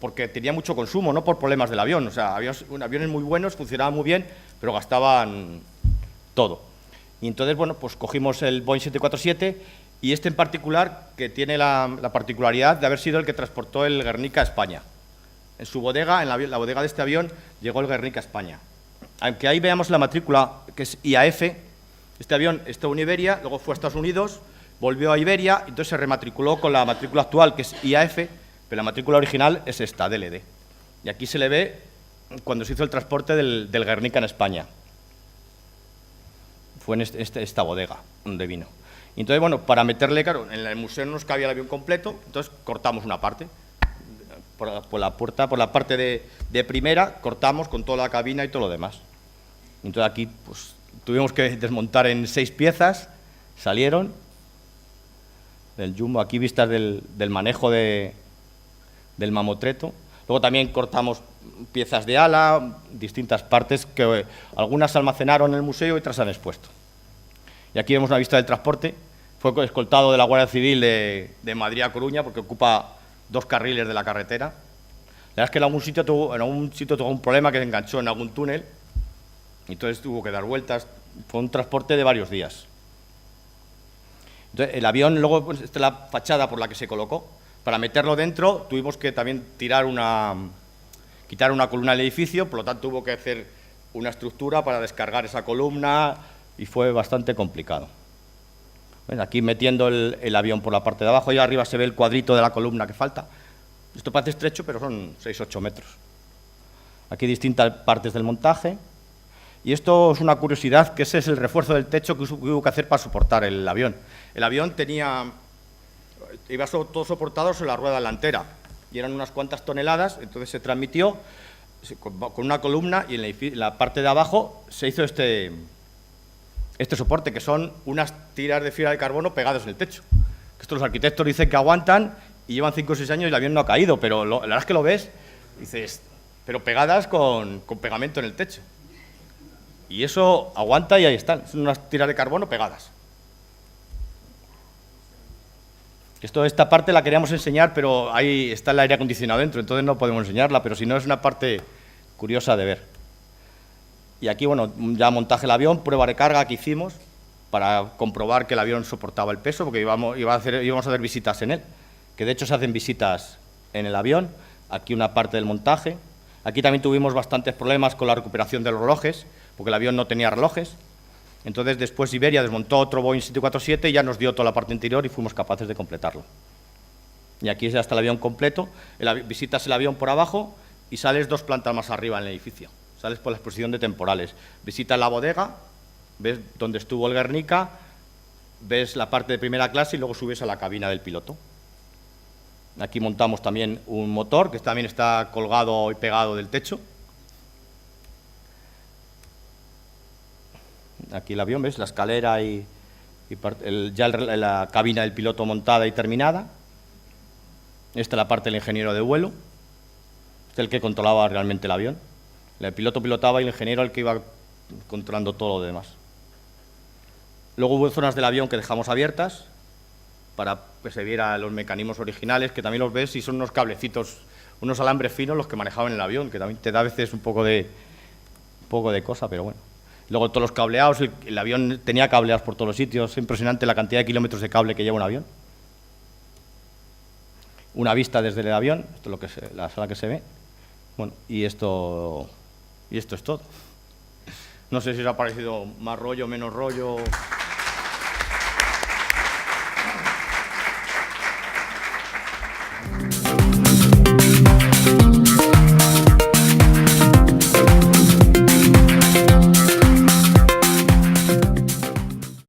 porque tenía mucho consumo, no por problemas del avión. O sea, aviones muy buenos, funcionaban muy bien, pero gastaban todo. Y entonces, bueno, pues cogimos el Boeing 747 y este en particular, que tiene la particularidad de haber sido el que transportó el Guernica a España. En su bodega, en la bodega de este avión, llegó el Guernica a España. Aunque ahí veamos la matrícula, que es IAF, este avión estuvo en Iberia, luego fue a Estados Unidos, volvió a Iberia, entonces se rematriculó con la matrícula actual, que es IAF, pero la matrícula original es esta, DLD. Y aquí se le ve cuando se hizo el transporte del Guernica en España. Fue en esta bodega donde vino. Y entonces, bueno, para meterle, claro, en el museo no nos cabía el avión completo, entonces cortamos una parte. Por la parte de primera, cortamos con toda la cabina y todo lo demás. Entonces aquí, pues, tuvimos que desmontar en 6 piezas, salieron del jumbo, aquí vistas del manejo del mamotreto. Luego también cortamos piezas de ala, distintas partes que algunas se almacenaron en el museo y otras se han expuesto. Y aquí vemos una vista del transporte. Fue escoltado de la Guardia Civil de Madrid a Coruña porque ocupa 2 carriles de la carretera. La verdad es que en algún sitio tuvo un problema que se enganchó en algún túnel y entonces tuvo que dar vueltas. Fue un transporte de varios días. Entonces, el avión, luego, pues, esta es la fachada por la que se colocó. Para meterlo dentro tuvimos que también quitar una columna del edificio, por lo tanto hubo que hacer una estructura para descargar esa columna y fue bastante complicado. Bueno, aquí metiendo el avión por la parte de abajo, y arriba se ve el cuadrito de la columna que falta. Esto parece estrecho, pero son 6-8 metros. Aquí distintas partes del montaje. Y esto es una curiosidad, que ese es el refuerzo del techo que hubo que hacer para soportar el avión. El avión iba todo soportado sobre la rueda delantera, y eran unas cuantas toneladas, entonces se transmitió con una columna, y en la parte de abajo se hizo este soporte, que son unas tiras de fibra de carbono pegadas en el techo. Esto los arquitectos dicen que aguantan y llevan 5 o 6 años y el avión no ha caído, pero la verdad es que lo ves y dices, pero pegadas con pegamento en el techo. Y eso aguanta y ahí están, son unas tiras de carbono pegadas. Esta parte la queríamos enseñar, pero ahí está el aire acondicionado dentro, entonces no podemos enseñarla, pero si no es una parte curiosa de ver. Y aquí, bueno, ya montaje del avión, prueba de carga que hicimos para comprobar que el avión soportaba el peso, porque íbamos a hacer visitas en él, que de hecho se hacen visitas en el avión. Aquí una parte del montaje. Aquí también tuvimos bastantes problemas con la recuperación de los relojes, porque el avión no tenía relojes. Entonces, después Iberia desmontó otro Boeing 747 y ya nos dio toda la parte interior y fuimos capaces de completarlo. Y aquí ya está el avión completo. Visitas el avión por abajo y sales 2 plantas más arriba en el edificio. Sales por la exposición de temporales. Visitas la bodega, ves dónde estuvo el Guernica, ves la parte de primera clase y luego subes a la cabina del piloto. Aquí montamos también un motor que también está colgado y pegado del techo. Aquí el avión, ¿ves? La escalera ya la cabina del piloto montada y terminada. Esta es la parte del ingeniero de vuelo. Este es el que controlaba realmente el avión. El piloto pilotaba y el ingeniero el que iba controlando todo lo demás. Luego hubo zonas del avión que dejamos abiertas para que se viera los mecanismos originales, que también los ves y son unos cablecitos, unos alambres finos los que manejaban el avión, que también te da a veces un poco de cosa, pero bueno. Luego todos los cableados, el avión tenía cableados por todos los sitios, es impresionante la cantidad de kilómetros de cable que lleva un avión. Una vista desde el avión, esto es la sala que se ve. Bueno, y esto es todo. No sé si os ha parecido más rollo, menos rollo.